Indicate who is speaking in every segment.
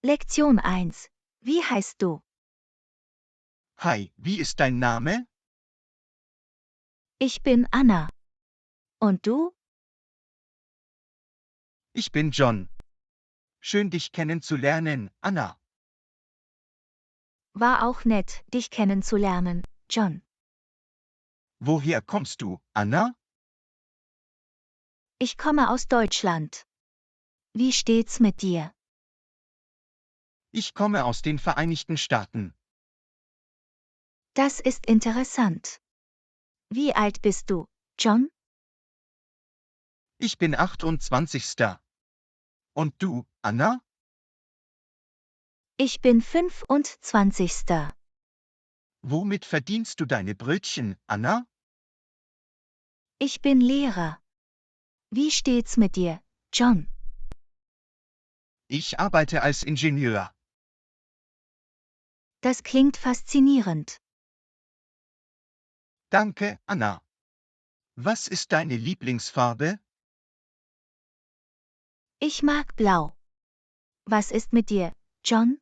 Speaker 1: Lektion 1. Wie heißt du?
Speaker 2: Hi, wie ist dein Name?
Speaker 1: Ich bin Anna. Und du?
Speaker 2: Ich bin John. Schön dich kennenzulernen, Anna.
Speaker 1: War auch nett, dich kennenzulernen, John.
Speaker 2: Woher kommst du, Anna?
Speaker 1: Ich komme aus Deutschland. Wie steht's mit dir?
Speaker 2: Ich komme aus den Vereinigten Staaten.
Speaker 1: Das ist interessant. Wie alt bist du, John?
Speaker 2: Ich bin 28. Und du, Anna?
Speaker 1: Ich bin 25.
Speaker 2: Womit verdienst du deine Brötchen, Anna?
Speaker 1: Ich bin Lehrer. Wie steht's mit dir, John?
Speaker 2: Ich arbeite als Ingenieur.
Speaker 1: Das klingt faszinierend.
Speaker 2: Danke, Anna. Was ist deine Lieblingsfarbe?
Speaker 1: Ich mag Blau. Was ist mit dir, John?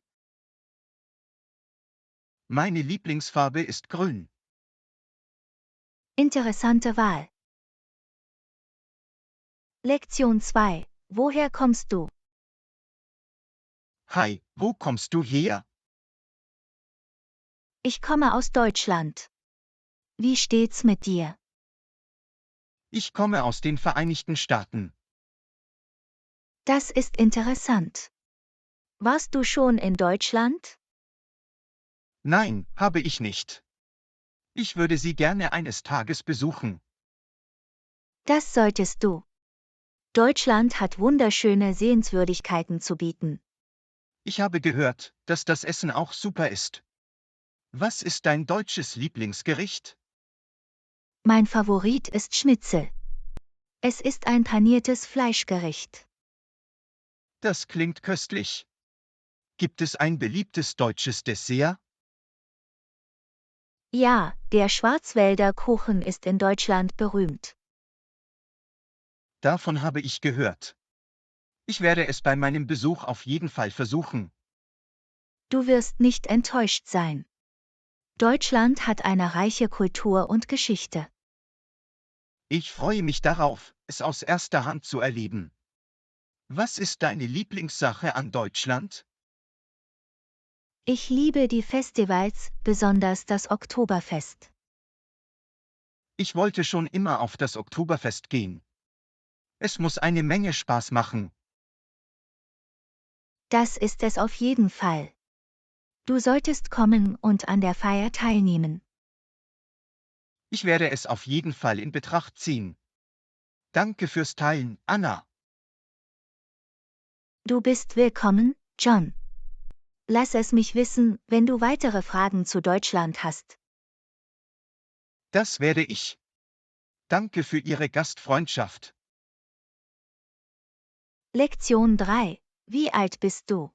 Speaker 2: Meine Lieblingsfarbe ist grün.
Speaker 1: Interessante Wahl. Lektion 2. Woher kommst du?
Speaker 2: Hi, wo kommst du her?
Speaker 1: Ich komme aus Deutschland. Wie steht's mit dir?
Speaker 2: Ich komme aus den Vereinigten Staaten.
Speaker 1: Das ist interessant. Warst du schon in Deutschland?
Speaker 2: Nein, habe ich nicht. Ich würde sie gerne eines Tages besuchen.
Speaker 1: Das solltest du. Deutschland hat wunderschöne Sehenswürdigkeiten zu bieten.
Speaker 2: Ich habe gehört, dass das Essen auch super ist. Was ist dein deutsches Lieblingsgericht?
Speaker 1: Mein Favorit ist Schnitzel. Es ist ein paniertes Fleischgericht.
Speaker 2: Das klingt köstlich. Gibt es ein beliebtes deutsches Dessert?
Speaker 1: Ja, der Schwarzwälder Kuchen ist in Deutschland berühmt.
Speaker 2: Davon habe ich gehört. Ich werde es bei meinem Besuch auf jeden Fall versuchen.
Speaker 1: Du wirst nicht enttäuscht sein. Deutschland hat eine reiche Kultur und Geschichte.
Speaker 2: Ich freue mich darauf, es aus erster Hand zu erleben. Was ist deine Lieblingssache an Deutschland?
Speaker 1: Ich liebe die Festivals, besonders das Oktoberfest.
Speaker 2: Ich wollte schon immer auf das Oktoberfest gehen. Es muss eine Menge Spaß machen.
Speaker 1: Das ist es auf jeden Fall. Du solltest kommen und an der Feier teilnehmen.
Speaker 2: Ich werde es auf jeden Fall in Betracht ziehen. Danke fürs Teilen, Anna.
Speaker 1: Du bist willkommen, John. Lass es mich wissen, wenn du weitere Fragen zu Deutschland hast.
Speaker 2: Das werde ich. Danke für Ihre Gastfreundschaft.
Speaker 1: Lektion 3. Wie alt bist du?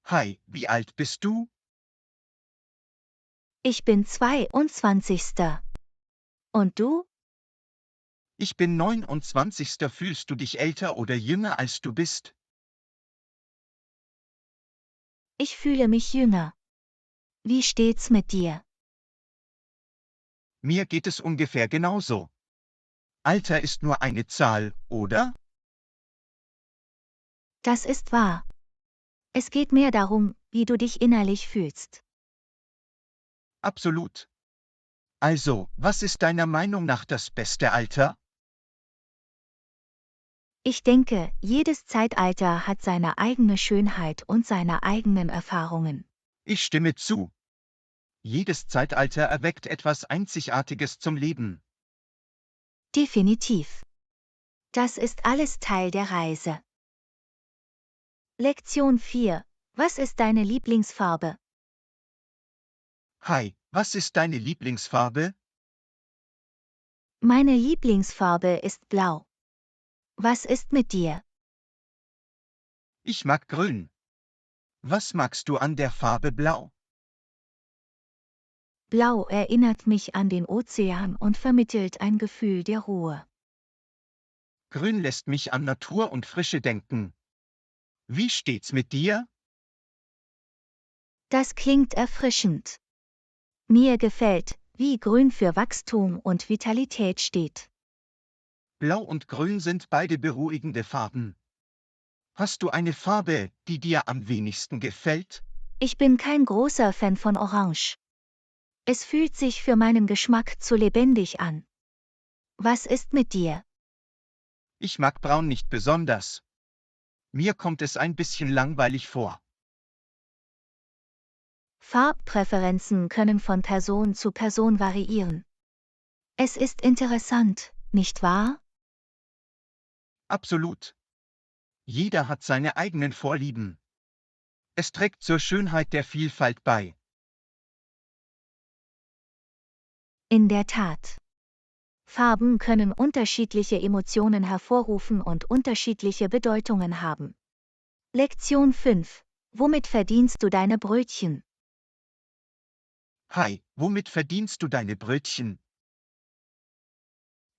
Speaker 2: Hi, wie alt bist du?
Speaker 1: Ich bin 22. Und du?
Speaker 2: Ich bin 29. Fühlst du dich älter oder jünger als du bist?
Speaker 1: Ich fühle mich jünger. Wie steht's mit dir?
Speaker 2: Mir geht es ungefähr genauso. Alter ist nur eine Zahl, oder?
Speaker 1: Das ist wahr. Es geht mehr darum, wie du dich innerlich fühlst.
Speaker 2: Absolut. Also, was ist deiner Meinung nach das beste Alter?
Speaker 1: Ich denke, jedes Zeitalter hat seine eigene Schönheit und seine eigenen Erfahrungen.
Speaker 2: Ich stimme zu. Jedes Zeitalter erweckt etwas Einzigartiges zum Leben.
Speaker 1: Definitiv. Das ist alles Teil der Reise. Lektion 4. Was ist deine Lieblingsfarbe?
Speaker 2: Hi, was ist deine Lieblingsfarbe?
Speaker 1: Meine Lieblingsfarbe ist blau. Was ist mit dir?
Speaker 2: Ich mag grün. Was magst du an der Farbe Blau?
Speaker 1: Blau erinnert mich an den Ozean und vermittelt ein Gefühl der Ruhe.
Speaker 2: Grün lässt mich an Natur und Frische denken. Wie steht's mit dir?
Speaker 1: Das klingt erfrischend. Mir gefällt, wie Grün für Wachstum und Vitalität steht.
Speaker 2: Blau und Grün sind beide beruhigende Farben. Hast du eine Farbe, die dir am wenigsten gefällt?
Speaker 1: Ich bin kein großer Fan von Orange. Es fühlt sich für meinen Geschmack zu lebendig an. Was ist mit dir?
Speaker 2: Ich mag Braun nicht besonders. Mir kommt es ein bisschen langweilig vor.
Speaker 1: Farbpräferenzen können von Person zu Person variieren. Es ist interessant, nicht wahr?
Speaker 2: Absolut. Jeder hat seine eigenen Vorlieben. Es trägt zur Schönheit der Vielfalt bei.
Speaker 1: In der Tat. Farben können unterschiedliche Emotionen hervorrufen und unterschiedliche Bedeutungen haben. Lektion 5. Womit verdienst du deine Brötchen?
Speaker 2: Hi, womit verdienst du deine Brötchen?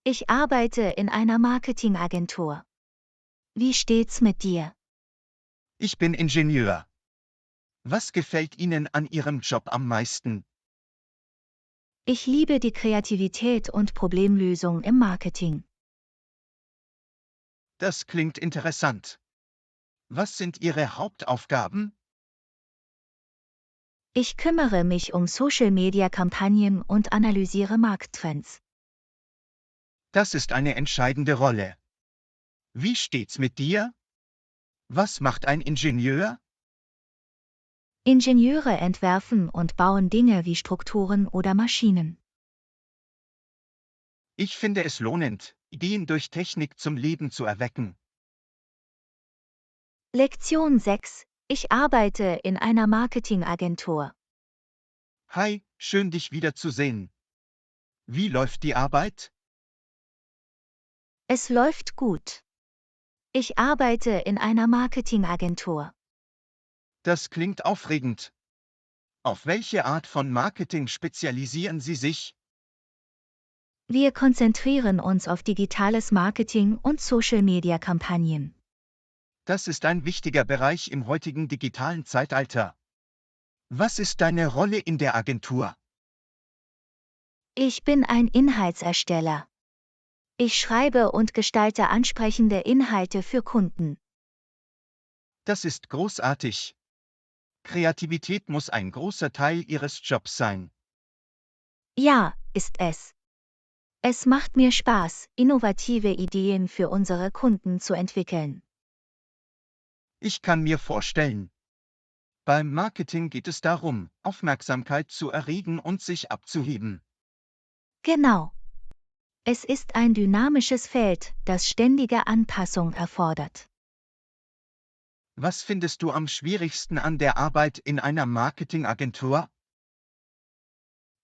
Speaker 1: Ich arbeite in einer Marketingagentur. Wie steht's mit dir?
Speaker 2: Ich bin Ingenieur. Was gefällt Ihnen an Ihrem Job am meisten?
Speaker 1: Ich liebe die Kreativität und Problemlösung im Marketing.
Speaker 2: Das klingt interessant. Was sind Ihre Hauptaufgaben?
Speaker 1: Ich kümmere mich um Social-Media-Kampagnen und analysiere Markttrends.
Speaker 2: Das ist eine entscheidende Rolle. Wie steht's mit dir? Was macht ein Ingenieur?
Speaker 1: Ingenieure entwerfen und bauen Dinge wie Strukturen oder Maschinen.
Speaker 2: Ich finde es lohnend, Ideen durch Technik zum Leben zu erwecken.
Speaker 1: Lektion 6. Ich arbeite in einer Marketingagentur.
Speaker 2: Hi, schön dich wiederzusehen. Wie läuft die Arbeit?
Speaker 1: Es läuft gut. Ich arbeite in einer Marketingagentur.
Speaker 2: Das klingt aufregend. Auf welche Art von Marketing spezialisieren Sie sich?
Speaker 1: Wir konzentrieren uns auf digitales Marketing und Social-Media-Kampagnen.
Speaker 2: Das ist ein wichtiger Bereich im heutigen digitalen Zeitalter. Was ist deine Rolle in der Agentur?
Speaker 1: Ich bin ein Inhaltsersteller. Ich schreibe und gestalte ansprechende Inhalte für Kunden.
Speaker 2: Das ist großartig. Kreativität muss ein großer Teil Ihres Jobs sein.
Speaker 1: Ja, ist es. Es macht mir Spaß, innovative Ideen für unsere Kunden zu entwickeln.
Speaker 2: Ich kann mir vorstellen. Beim Marketing geht es darum, Aufmerksamkeit zu erregen und sich abzuheben.
Speaker 1: Genau. Es ist ein dynamisches Feld, das ständige Anpassung erfordert.
Speaker 2: Was findest du am schwierigsten an der Arbeit in einer Marketingagentur?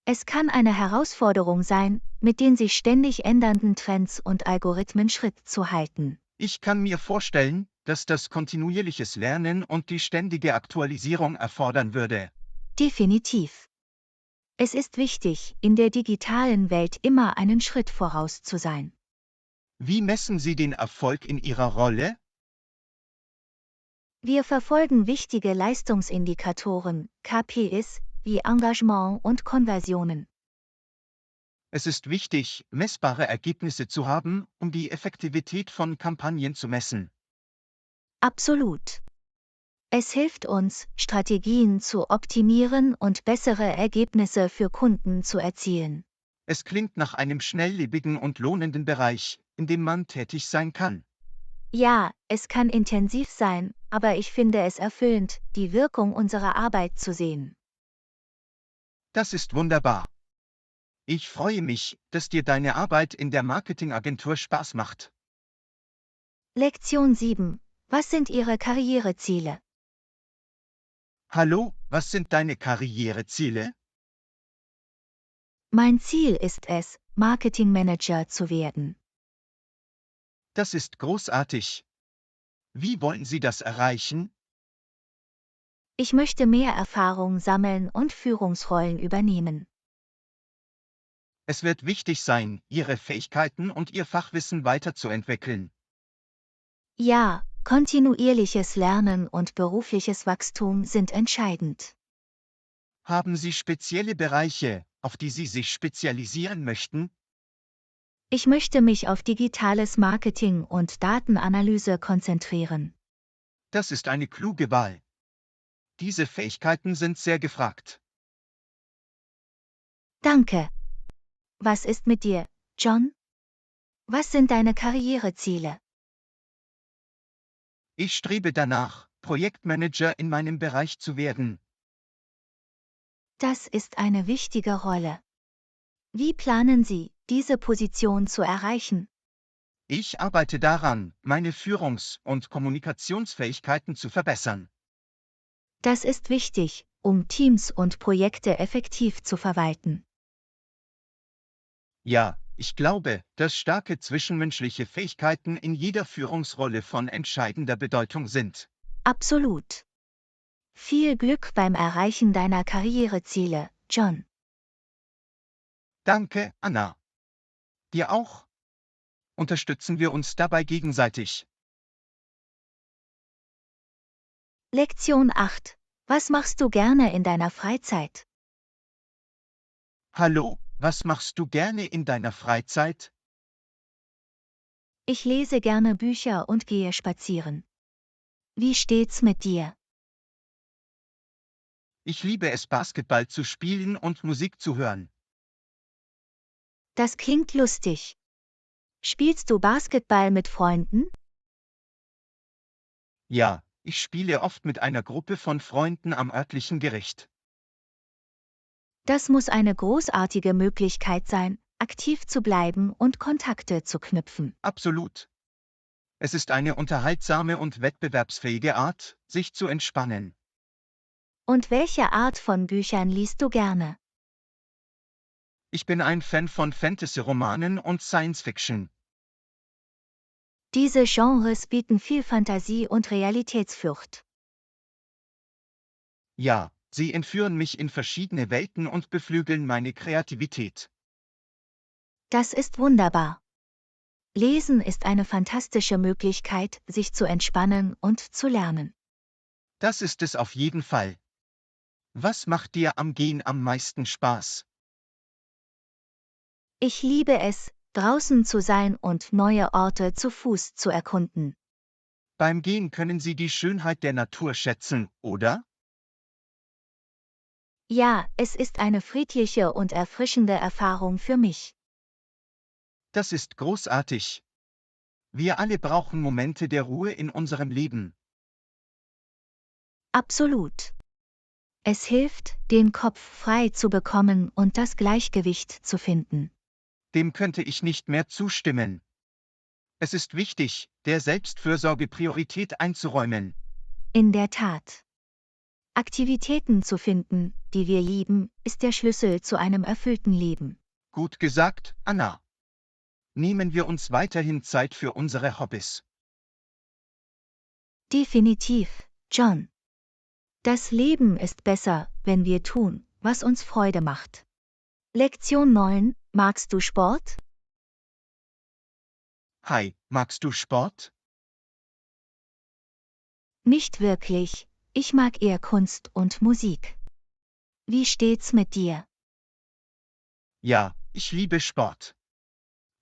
Speaker 1: Es kann eine Herausforderung sein, mit den sich ständig ändernden Trends und Algorithmen Schritt zu halten.
Speaker 2: Ich kann mir vorstellen, dass das kontinuierliches Lernen und die ständige Aktualisierung erfordern würde.
Speaker 1: Definitiv. Es ist wichtig, in der digitalen Welt immer einen Schritt voraus zu sein.
Speaker 2: Wie messen Sie den Erfolg in Ihrer Rolle?
Speaker 1: Wir verfolgen wichtige Leistungsindikatoren, KPIs, wie Engagement und Konversionen.
Speaker 2: Es ist wichtig, messbare Ergebnisse zu haben, um die Effektivität von Kampagnen zu messen.
Speaker 1: Absolut. Es hilft uns, Strategien zu optimieren und bessere Ergebnisse für Kunden zu erzielen.
Speaker 2: Es klingt nach einem schnelllebigen und lohnenden Bereich, in dem man tätig sein kann.
Speaker 1: Ja, es kann intensiv sein, aber ich finde es erfüllend, die Wirkung unserer Arbeit zu sehen.
Speaker 2: Das ist wunderbar. Ich freue mich, dass dir deine Arbeit in der Marketingagentur Spaß macht.
Speaker 1: Lektion 7. Was sind Ihre Karriereziele?
Speaker 2: Hallo, was sind deine Karriereziele?
Speaker 1: Mein Ziel ist es, Marketingmanager zu werden.
Speaker 2: Das ist großartig. Wie wollen Sie das erreichen?
Speaker 1: Ich möchte mehr Erfahrung sammeln und Führungsrollen übernehmen.
Speaker 2: Es wird wichtig sein, Ihre Fähigkeiten und Ihr Fachwissen weiterzuentwickeln.
Speaker 1: Ja, Kontinuierliches Lernen und berufliches Wachstum sind entscheidend.
Speaker 2: Haben Sie spezielle Bereiche, auf die Sie sich spezialisieren möchten?
Speaker 1: Ich möchte mich auf digitales Marketing und Datenanalyse konzentrieren.
Speaker 2: Das ist eine kluge Wahl. Diese Fähigkeiten sind sehr gefragt.
Speaker 1: Danke. Was ist mit dir, John? Was sind deine Karriereziele?
Speaker 2: Ich strebe danach, Projektmanager in meinem Bereich zu werden.
Speaker 1: Das ist eine wichtige Rolle. Wie planen Sie, diese Position zu erreichen?
Speaker 2: Ich arbeite daran, meine Führungs- und Kommunikationsfähigkeiten zu verbessern.
Speaker 1: Das ist wichtig, um Teams und Projekte effektiv zu verwalten.
Speaker 2: Ja, ich glaube, dass starke zwischenmenschliche Fähigkeiten in jeder Führungsrolle von entscheidender Bedeutung sind.
Speaker 1: Absolut. Viel Glück beim Erreichen deiner Karriereziele, John.
Speaker 2: Danke, Anna. Dir auch? Unterstützen wir uns dabei gegenseitig.
Speaker 1: Lektion 8. Was machst du gerne in deiner Freizeit?
Speaker 2: Hallo, was machst du gerne in deiner Freizeit?
Speaker 1: Ich lese gerne Bücher und gehe spazieren. Wie steht's mit dir?
Speaker 2: Ich liebe es, Basketball zu spielen und Musik zu hören.
Speaker 1: Das klingt lustig. Spielst du Basketball mit Freunden?
Speaker 2: Ja, ich spiele oft mit einer Gruppe von Freunden am örtlichen Gericht.
Speaker 1: Das muss eine großartige Möglichkeit sein, aktiv zu bleiben und Kontakte zu knüpfen.
Speaker 2: Absolut. Es ist eine unterhaltsame und wettbewerbsfähige Art, sich zu entspannen.
Speaker 1: Und welche Art von Büchern liest du gerne?
Speaker 2: Ich bin ein Fan von Fantasy-Romanen und Science-Fiction.
Speaker 1: Diese Genres bieten viel Fantasie und Realitätsflucht.
Speaker 2: Ja, sie entführen mich in verschiedene Welten und beflügeln meine Kreativität.
Speaker 1: Das ist wunderbar. Lesen ist eine fantastische Möglichkeit, sich zu entspannen und zu lernen.
Speaker 2: Das ist es auf jeden Fall. Was macht dir am Gehen am meisten Spaß?
Speaker 1: Ich liebe es, draußen zu sein und neue Orte zu Fuß zu erkunden.
Speaker 2: Beim Gehen können Sie die Schönheit der Natur schätzen, oder?
Speaker 1: Ja, es ist eine friedliche und erfrischende Erfahrung für mich.
Speaker 2: Das ist großartig. Wir alle brauchen Momente der Ruhe in unserem Leben.
Speaker 1: Absolut. Es hilft, den Kopf frei zu bekommen und das Gleichgewicht zu finden.
Speaker 2: Dem könnte ich nicht mehr zustimmen. Es ist wichtig, der Selbstfürsorge Priorität einzuräumen.
Speaker 1: In der Tat. Aktivitäten zu finden, die wir lieben, ist der Schlüssel zu einem erfüllten Leben.
Speaker 2: Gut gesagt, Anna. Nehmen wir uns weiterhin Zeit für unsere Hobbys.
Speaker 1: Definitiv, John. Das Leben ist besser, wenn wir tun, was uns Freude macht. Lektion 9. Magst du Sport?
Speaker 2: Hi, magst du Sport?
Speaker 1: Nicht wirklich, ich mag eher Kunst und Musik. Wie steht's mit dir?
Speaker 2: Ja, ich liebe Sport.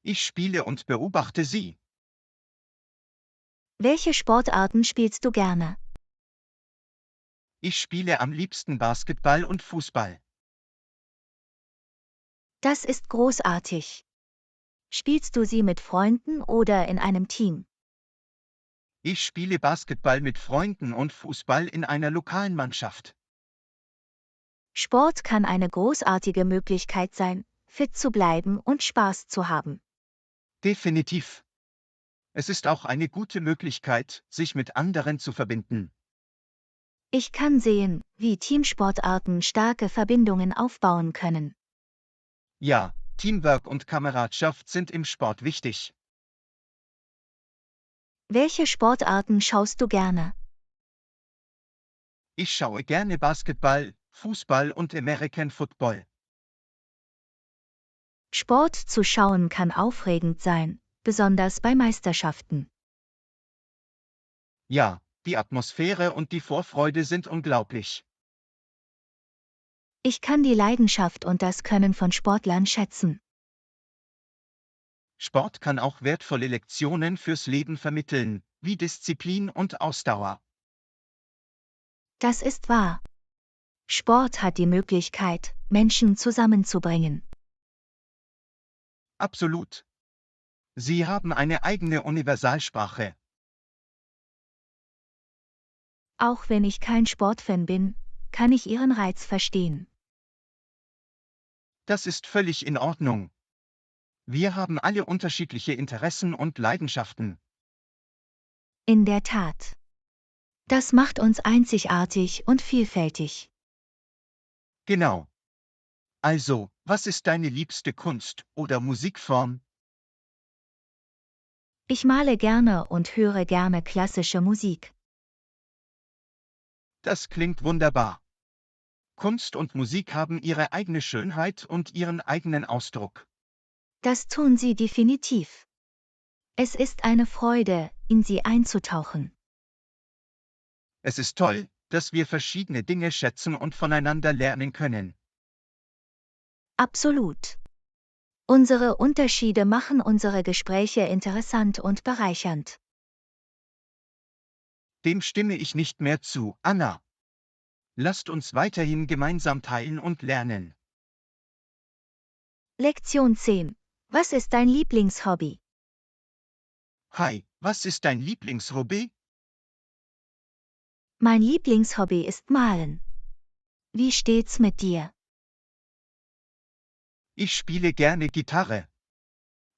Speaker 2: Ich spiele und beobachte sie.
Speaker 1: Welche Sportarten spielst du gerne?
Speaker 2: Ich spiele am liebsten Basketball und Fußball.
Speaker 1: Das ist großartig. Spielst du sie mit Freunden oder in einem Team?
Speaker 2: Ich spiele Basketball mit Freunden und Fußball in einer lokalen Mannschaft.
Speaker 1: Sport kann eine großartige Möglichkeit sein, fit zu bleiben und Spaß zu haben.
Speaker 2: Definitiv. Es ist auch eine gute Möglichkeit, sich mit anderen zu verbinden.
Speaker 1: Ich kann sehen, wie Teamsportarten starke Verbindungen aufbauen können.
Speaker 2: Ja, Teamwork und Kameradschaft sind im Sport wichtig.
Speaker 1: Welche Sportarten schaust du gerne?
Speaker 2: Ich schaue gerne Basketball, Fußball und American Football.
Speaker 1: Sport zu schauen kann aufregend sein, besonders bei Meisterschaften.
Speaker 2: Ja, die Atmosphäre und die Vorfreude sind unglaublich.
Speaker 1: Ich kann die Leidenschaft und das Können von Sportlern schätzen.
Speaker 2: Sport kann auch wertvolle Lektionen fürs Leben vermitteln, wie Disziplin und Ausdauer.
Speaker 1: Das ist wahr. Sport hat die Möglichkeit, Menschen zusammenzubringen.
Speaker 2: Absolut. Sie haben eine eigene Universalsprache.
Speaker 1: Auch wenn ich kein Sportfan bin, kann ich ihren Reiz verstehen.
Speaker 2: Das ist völlig in Ordnung. Wir haben alle unterschiedliche Interessen und Leidenschaften.
Speaker 1: In der Tat. Das macht uns einzigartig und vielfältig.
Speaker 2: Genau. Also, was ist deine liebste Kunst- oder Musikform?
Speaker 1: Ich male gerne und höre gerne klassische Musik.
Speaker 2: Das klingt wunderbar. Kunst und Musik haben ihre eigene Schönheit und ihren eigenen Ausdruck.
Speaker 1: Das tun sie definitiv. Es ist eine Freude, in sie einzutauchen.
Speaker 2: Es ist toll, dass wir verschiedene Dinge schätzen und voneinander lernen können.
Speaker 1: Absolut. Unsere Unterschiede machen unsere Gespräche interessant und bereichernd.
Speaker 2: Dem stimme ich nicht mehr zu, Anna. Lasst uns weiterhin gemeinsam teilen und lernen.
Speaker 1: Lektion 10. Was ist dein Lieblingshobby?
Speaker 2: Hi, was ist dein Lieblingshobby?
Speaker 1: Mein Lieblingshobby ist Malen. Wie steht's mit dir?
Speaker 2: Ich spiele gerne Gitarre.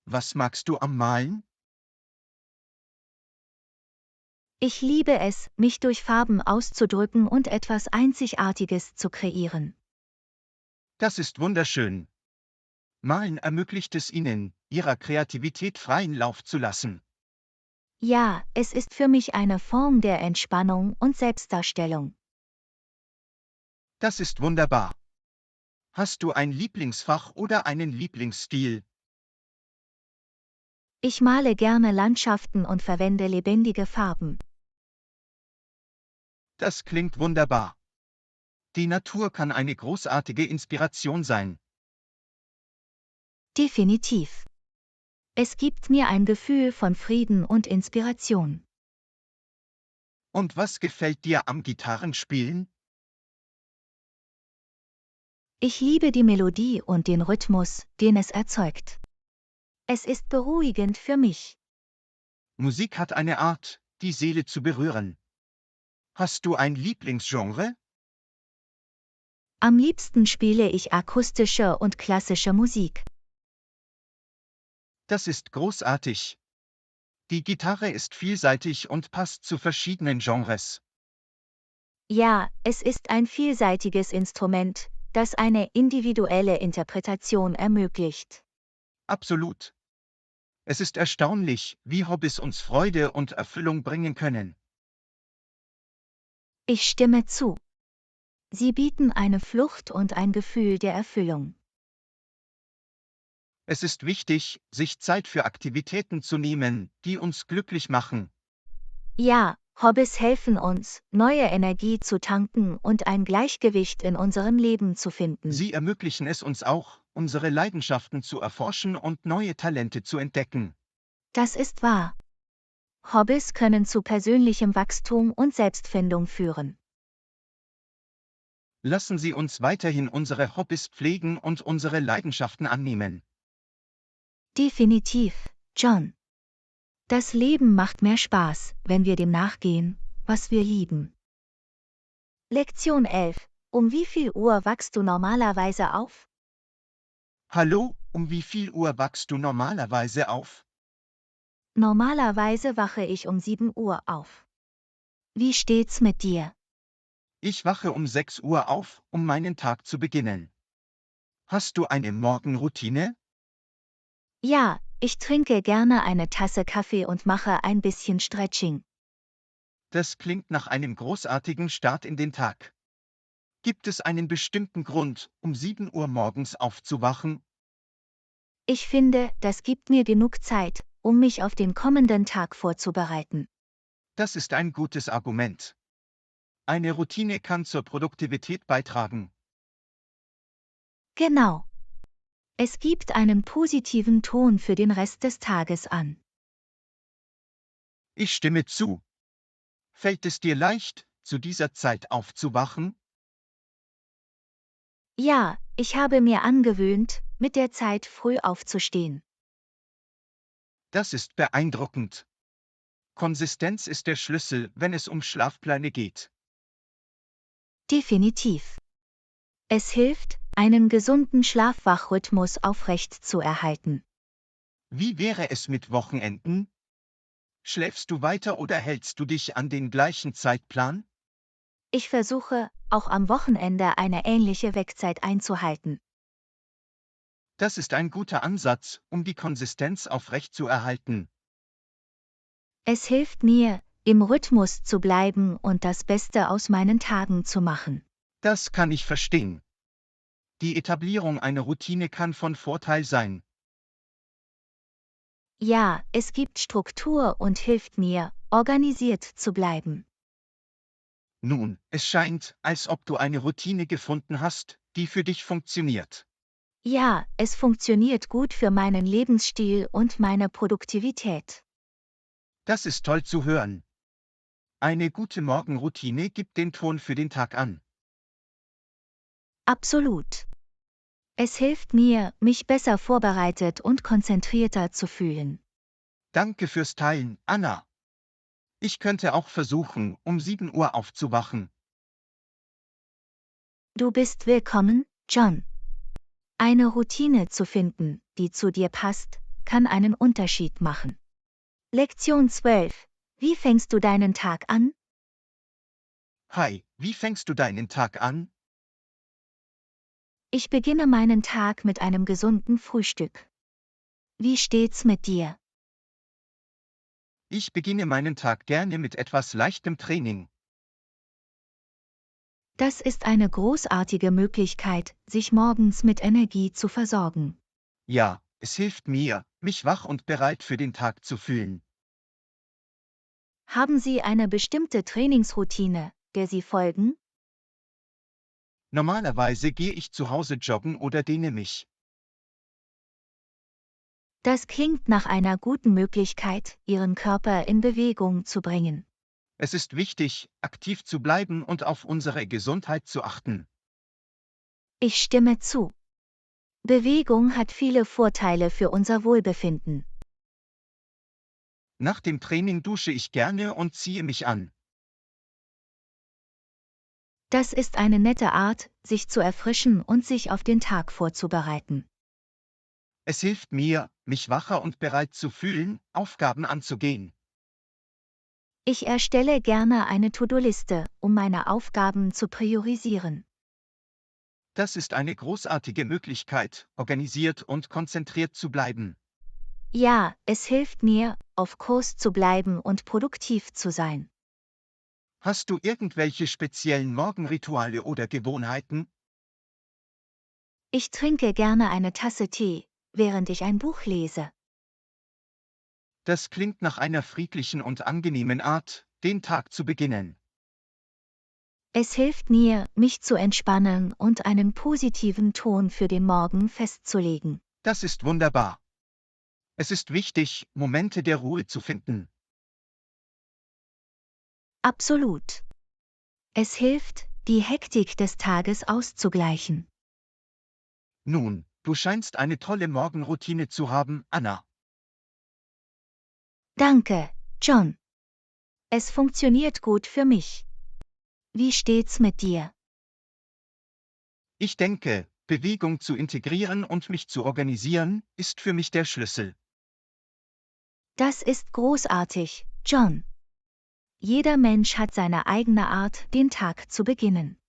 Speaker 2: Was magst du am Malen?
Speaker 1: Ich liebe es, mich durch Farben auszudrücken und etwas Einzigartiges zu kreieren.
Speaker 2: Das ist wunderschön. Malen ermöglicht es Ihnen, Ihrer Kreativität freien Lauf zu lassen.
Speaker 1: Ja, es ist für mich eine Form der Entspannung und Selbstdarstellung.
Speaker 2: Das ist wunderbar. Hast du ein Lieblingsfach oder einen Lieblingsstil?
Speaker 1: Ich male gerne Landschaften und verwende lebendige Farben.
Speaker 2: Das klingt wunderbar. Die Natur kann eine großartige Inspiration sein.
Speaker 1: Definitiv. Es gibt mir ein Gefühl von Frieden und Inspiration.
Speaker 2: Und was gefällt dir am Gitarrenspielen?
Speaker 1: Ich liebe die Melodie und den Rhythmus, den es erzeugt. Es ist beruhigend für mich.
Speaker 2: Musik hat eine Art, die Seele zu berühren. Hast du ein Lieblingsgenre?
Speaker 1: Am liebsten spiele ich akustische und klassische Musik.
Speaker 2: Das ist großartig. Die Gitarre ist vielseitig und passt zu verschiedenen Genres.
Speaker 1: Ja, es ist ein vielseitiges Instrument, das eine individuelle Interpretation ermöglicht.
Speaker 2: Absolut. Es ist erstaunlich, wie Hobbys uns Freude und Erfüllung bringen können.
Speaker 1: Ich stimme zu. Sie bieten eine Flucht und ein Gefühl der Erfüllung.
Speaker 2: Es ist wichtig, sich Zeit für Aktivitäten zu nehmen, die uns glücklich machen.
Speaker 1: Ja, Hobbys helfen uns, neue Energie zu tanken und ein Gleichgewicht in unserem Leben zu finden.
Speaker 2: Sie ermöglichen es uns auch, unsere Leidenschaften zu erforschen und neue Talente zu entdecken.
Speaker 1: Das ist wahr. Hobbys können zu persönlichem Wachstum und Selbstfindung führen.
Speaker 2: Lassen Sie uns weiterhin unsere Hobbys pflegen und unsere Leidenschaften annehmen.
Speaker 1: Definitiv, John. Das Leben macht mehr Spaß, wenn wir dem nachgehen, was wir lieben. Lektion 11. Um wie viel Uhr wachst du normalerweise auf?
Speaker 2: Hallo, um wie viel Uhr wachst du normalerweise auf?
Speaker 1: Normalerweise wache ich um 7 Uhr auf. Wie steht's mit dir?
Speaker 2: Ich wache um 6 Uhr auf, um meinen Tag zu beginnen. Hast du eine Morgenroutine?
Speaker 1: Ja, ich trinke gerne eine Tasse Kaffee und mache ein bisschen Stretching.
Speaker 2: Das klingt nach einem großartigen Start in den Tag. Gibt es einen bestimmten Grund, um 7 Uhr morgens aufzuwachen?
Speaker 1: Ich finde, das gibt mir genug Zeit, um mich auf den kommenden Tag vorzubereiten.
Speaker 2: Das ist ein gutes Argument. Eine Routine kann zur Produktivität beitragen.
Speaker 1: Genau. Es gibt einen positiven Ton für den Rest des Tages an.
Speaker 2: Ich stimme zu. Fällt es dir leicht, zu dieser Zeit aufzuwachen?
Speaker 1: Ja, ich habe mir angewöhnt, mit der Zeit früh aufzustehen.
Speaker 2: Das ist beeindruckend. Konsistenz ist der Schlüssel, wenn es um Schlafpläne geht.
Speaker 1: Definitiv. Es hilft, einen gesunden Schlaf-Wach-Rhythmus aufrechtzuerhalten.
Speaker 2: Wie wäre es mit Wochenenden? Schläfst du weiter oder hältst du dich an den gleichen Zeitplan?
Speaker 1: Ich versuche, auch am Wochenende eine ähnliche Wegzeit einzuhalten.
Speaker 2: Das ist ein guter Ansatz, um die Konsistenz aufrechtzuerhalten.
Speaker 1: Es hilft mir, im Rhythmus zu bleiben und das Beste aus meinen Tagen zu machen.
Speaker 2: Das kann ich verstehen. Die Etablierung einer Routine kann von Vorteil sein.
Speaker 1: Ja, es gibt Struktur und hilft mir, organisiert zu bleiben.
Speaker 2: Nun, es scheint, als ob du eine Routine gefunden hast, die für dich funktioniert.
Speaker 1: Ja, es funktioniert gut für meinen Lebensstil und meine Produktivität.
Speaker 2: Das ist toll zu hören. Eine gute Morgenroutine gibt den Ton für den Tag an.
Speaker 1: Absolut. Es hilft mir, mich besser vorbereitet und konzentrierter zu fühlen.
Speaker 2: Danke fürs Teilen, Anna. Ich könnte auch versuchen, um 7 Uhr aufzuwachen.
Speaker 1: Du bist willkommen, John. Eine Routine zu finden, die zu dir passt, kann einen Unterschied machen. Lektion 12. Wie fängst du deinen Tag an?
Speaker 2: Hi, wie fängst du deinen Tag an?
Speaker 1: Ich beginne meinen Tag mit einem gesunden Frühstück. Wie steht's mit dir?
Speaker 2: Ich beginne meinen Tag gerne mit etwas leichtem Training.
Speaker 1: Das ist eine großartige Möglichkeit, sich morgens mit Energie zu versorgen.
Speaker 2: Ja, es hilft mir, mich wach und bereit für den Tag zu fühlen.
Speaker 1: Haben Sie eine bestimmte Trainingsroutine, der Sie folgen?
Speaker 2: Normalerweise gehe ich zu Hause joggen oder dehne mich.
Speaker 1: Das klingt nach einer guten Möglichkeit, Ihren Körper in Bewegung zu bringen.
Speaker 2: Es ist wichtig, aktiv zu bleiben und auf unsere Gesundheit zu achten.
Speaker 1: Ich stimme zu. Bewegung hat viele Vorteile für unser Wohlbefinden.
Speaker 2: Nach dem Training dusche ich gerne und ziehe mich an.
Speaker 1: Das ist eine nette Art, sich zu erfrischen und sich auf den Tag vorzubereiten.
Speaker 2: Es hilft mir, mich wacher und bereit zu fühlen, Aufgaben anzugehen.
Speaker 1: Ich erstelle gerne eine To-Do-Liste, um meine Aufgaben zu priorisieren.
Speaker 2: Das ist eine großartige Möglichkeit, organisiert und konzentriert zu bleiben.
Speaker 1: Ja, es hilft mir, auf Kurs zu bleiben und produktiv zu sein.
Speaker 2: Hast du irgendwelche speziellen Morgenrituale oder Gewohnheiten?
Speaker 1: Ich trinke gerne eine Tasse Tee, während ich ein Buch lese.
Speaker 2: Das klingt nach einer friedlichen und angenehmen Art, den Tag zu beginnen.
Speaker 1: Es hilft mir, mich zu entspannen und einen positiven Ton für den Morgen festzulegen.
Speaker 2: Das ist wunderbar. Es ist wichtig, Momente der Ruhe zu finden.
Speaker 1: Absolut. Es hilft, die Hektik des Tages auszugleichen.
Speaker 2: Nun, du scheinst eine tolle Morgenroutine zu haben, Anna.
Speaker 1: Danke, John. Es funktioniert gut für mich. Wie steht's mit dir?
Speaker 2: Ich denke, Bewegung zu integrieren und mich zu organisieren, ist für mich der Schlüssel.
Speaker 1: Das ist großartig, John. Jeder Mensch hat seine eigene Art, den Tag zu beginnen.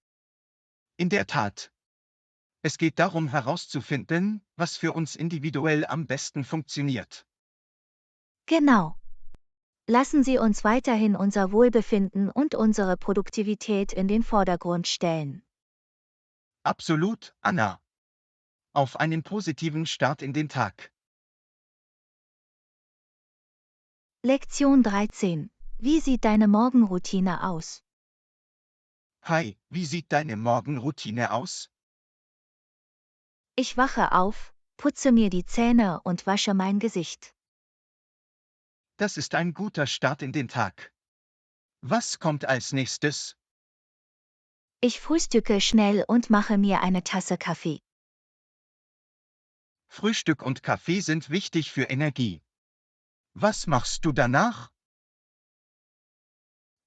Speaker 2: In der Tat. Es geht darum herauszufinden, was für uns individuell am besten funktioniert.
Speaker 1: Genau. Lassen Sie uns weiterhin unser Wohlbefinden und unsere Produktivität in den Vordergrund stellen.
Speaker 2: Absolut, Anna. Auf einen positiven Start in den Tag.
Speaker 1: Lektion 13. wie sieht deine Morgenroutine aus?
Speaker 2: Hi, wie sieht deine Morgenroutine aus?
Speaker 1: Ich wache auf, putze mir die Zähne und wasche mein Gesicht.
Speaker 2: Das ist ein guter Start in den Tag. Was kommt als nächstes?
Speaker 1: Ich frühstücke schnell und mache mir eine Tasse Kaffee.
Speaker 2: Frühstück und Kaffee sind wichtig für Energie. Was machst du danach?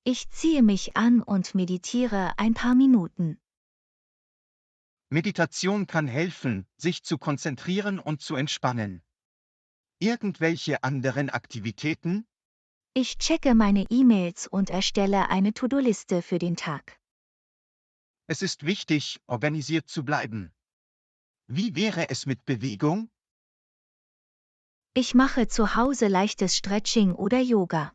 Speaker 1: Ich ziehe mich an und meditiere ein paar Minuten.
Speaker 2: Meditation kann helfen, sich zu konzentrieren und zu entspannen. Irgendwelche anderen Aktivitäten?
Speaker 1: Ich checke meine E-Mails und erstelle eine To-Do-Liste für den Tag.
Speaker 2: Es ist wichtig, organisiert zu bleiben. Wie wäre es mit Bewegung?
Speaker 1: Ich mache zu Hause leichtes Stretching oder Yoga.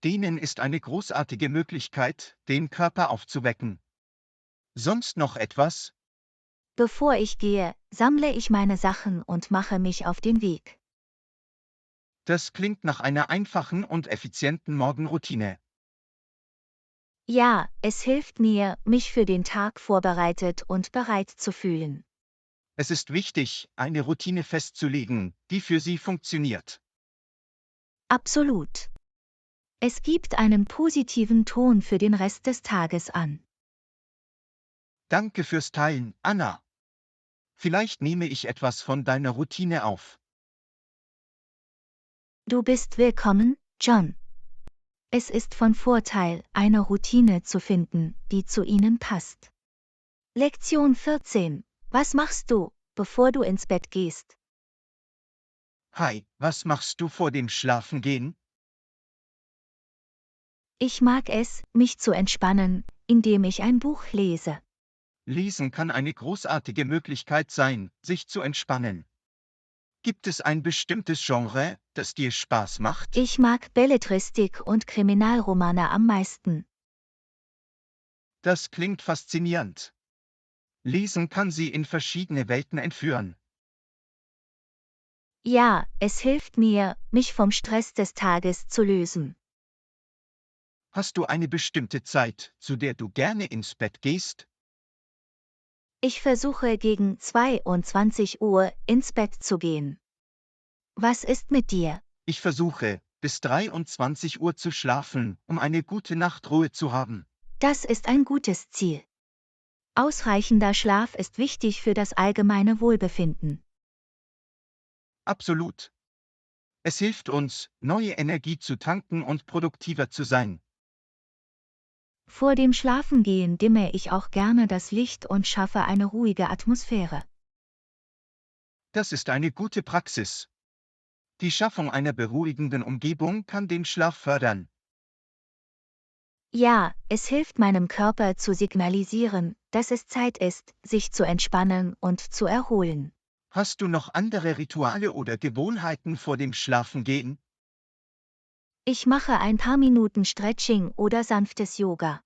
Speaker 2: Dehnen ist eine großartige Möglichkeit, den Körper aufzuwecken. Sonst noch etwas?
Speaker 1: Bevor ich gehe, sammle ich meine Sachen und mache mich auf den Weg.
Speaker 2: Das klingt nach einer einfachen und effizienten Morgenroutine.
Speaker 1: Ja, es hilft mir, mich für den Tag vorbereitet und bereit zu fühlen.
Speaker 2: Es ist wichtig, eine Routine festzulegen, die für Sie funktioniert.
Speaker 1: Absolut. Es gibt einen positiven Ton für den Rest des Tages an.
Speaker 2: Danke fürs Teilen, Anna. Vielleicht nehme ich etwas von deiner Routine auf.
Speaker 1: Du bist willkommen, John. Es ist von Vorteil, eine Routine zu finden, die zu Ihnen passt. Lektion 14. Was machst du, bevor du ins Bett gehst?
Speaker 2: Hi, was machst du vor dem Schlafengehen?
Speaker 1: Ich mag es, mich zu entspannen, indem ich ein Buch lese.
Speaker 2: Lesen kann eine großartige Möglichkeit sein, sich zu entspannen. Gibt es ein bestimmtes Genre, das dir Spaß macht?
Speaker 1: Ich mag Belletristik und Kriminalromane am meisten.
Speaker 2: Das klingt faszinierend. Lesen kann Sie in verschiedene Welten entführen.
Speaker 1: Ja, es hilft mir, mich vom Stress des Tages zu lösen.
Speaker 2: Hast du eine bestimmte Zeit, zu der du gerne ins Bett gehst?
Speaker 1: Ich versuche gegen 22 Uhr ins Bett zu gehen. Was ist mit dir?
Speaker 2: Ich versuche, bis 23 Uhr zu schlafen, um eine gute Nachtruhe zu haben.
Speaker 1: Das ist ein gutes Ziel. Ausreichender Schlaf ist wichtig für das allgemeine Wohlbefinden.
Speaker 2: Absolut. Es hilft uns, neue Energie zu tanken und produktiver zu sein.
Speaker 1: Vor dem Schlafengehen dimme ich auch gerne das Licht und schaffe eine ruhige Atmosphäre.
Speaker 2: Das ist eine gute Praxis. Die Schaffung einer beruhigenden Umgebung kann den Schlaf fördern.
Speaker 1: Ja, es hilft meinem Körper zu signalisieren, dass es Zeit ist, sich zu entspannen und zu erholen.
Speaker 2: Hast du noch andere Rituale oder Gewohnheiten vor dem Schlafengehen?
Speaker 1: Ich mache ein paar Minuten Stretching oder sanftes Yoga.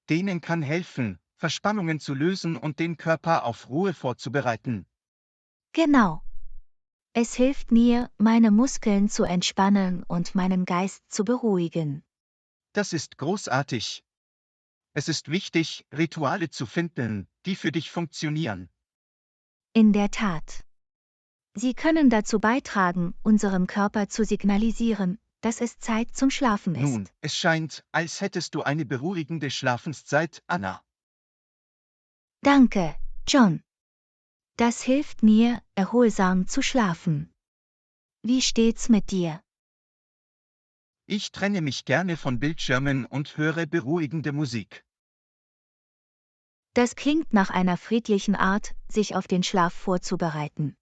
Speaker 2: Dehnen kann helfen, Verspannungen zu lösen und den Körper auf Ruhe vorzubereiten.
Speaker 1: Genau. Es hilft mir, meine Muskeln zu entspannen und meinen Geist zu beruhigen.
Speaker 2: Das ist großartig. Es ist wichtig, Rituale zu finden, die für dich funktionieren.
Speaker 1: In der Tat. Sie können dazu beitragen, unserem Körper zu signalisieren, dass es Zeit zum Schlafen
Speaker 2: Nun,
Speaker 1: ist.
Speaker 2: es scheint, als hättest du eine beruhigende Schlafenszeit, Anna.
Speaker 1: Danke, John. Das hilft mir, erholsam zu schlafen. Wie steht's mit dir?
Speaker 2: Ich trenne mich gerne von Bildschirmen und höre beruhigende Musik.
Speaker 1: Das klingt nach einer friedlichen Art, sich auf den Schlaf vorzubereiten.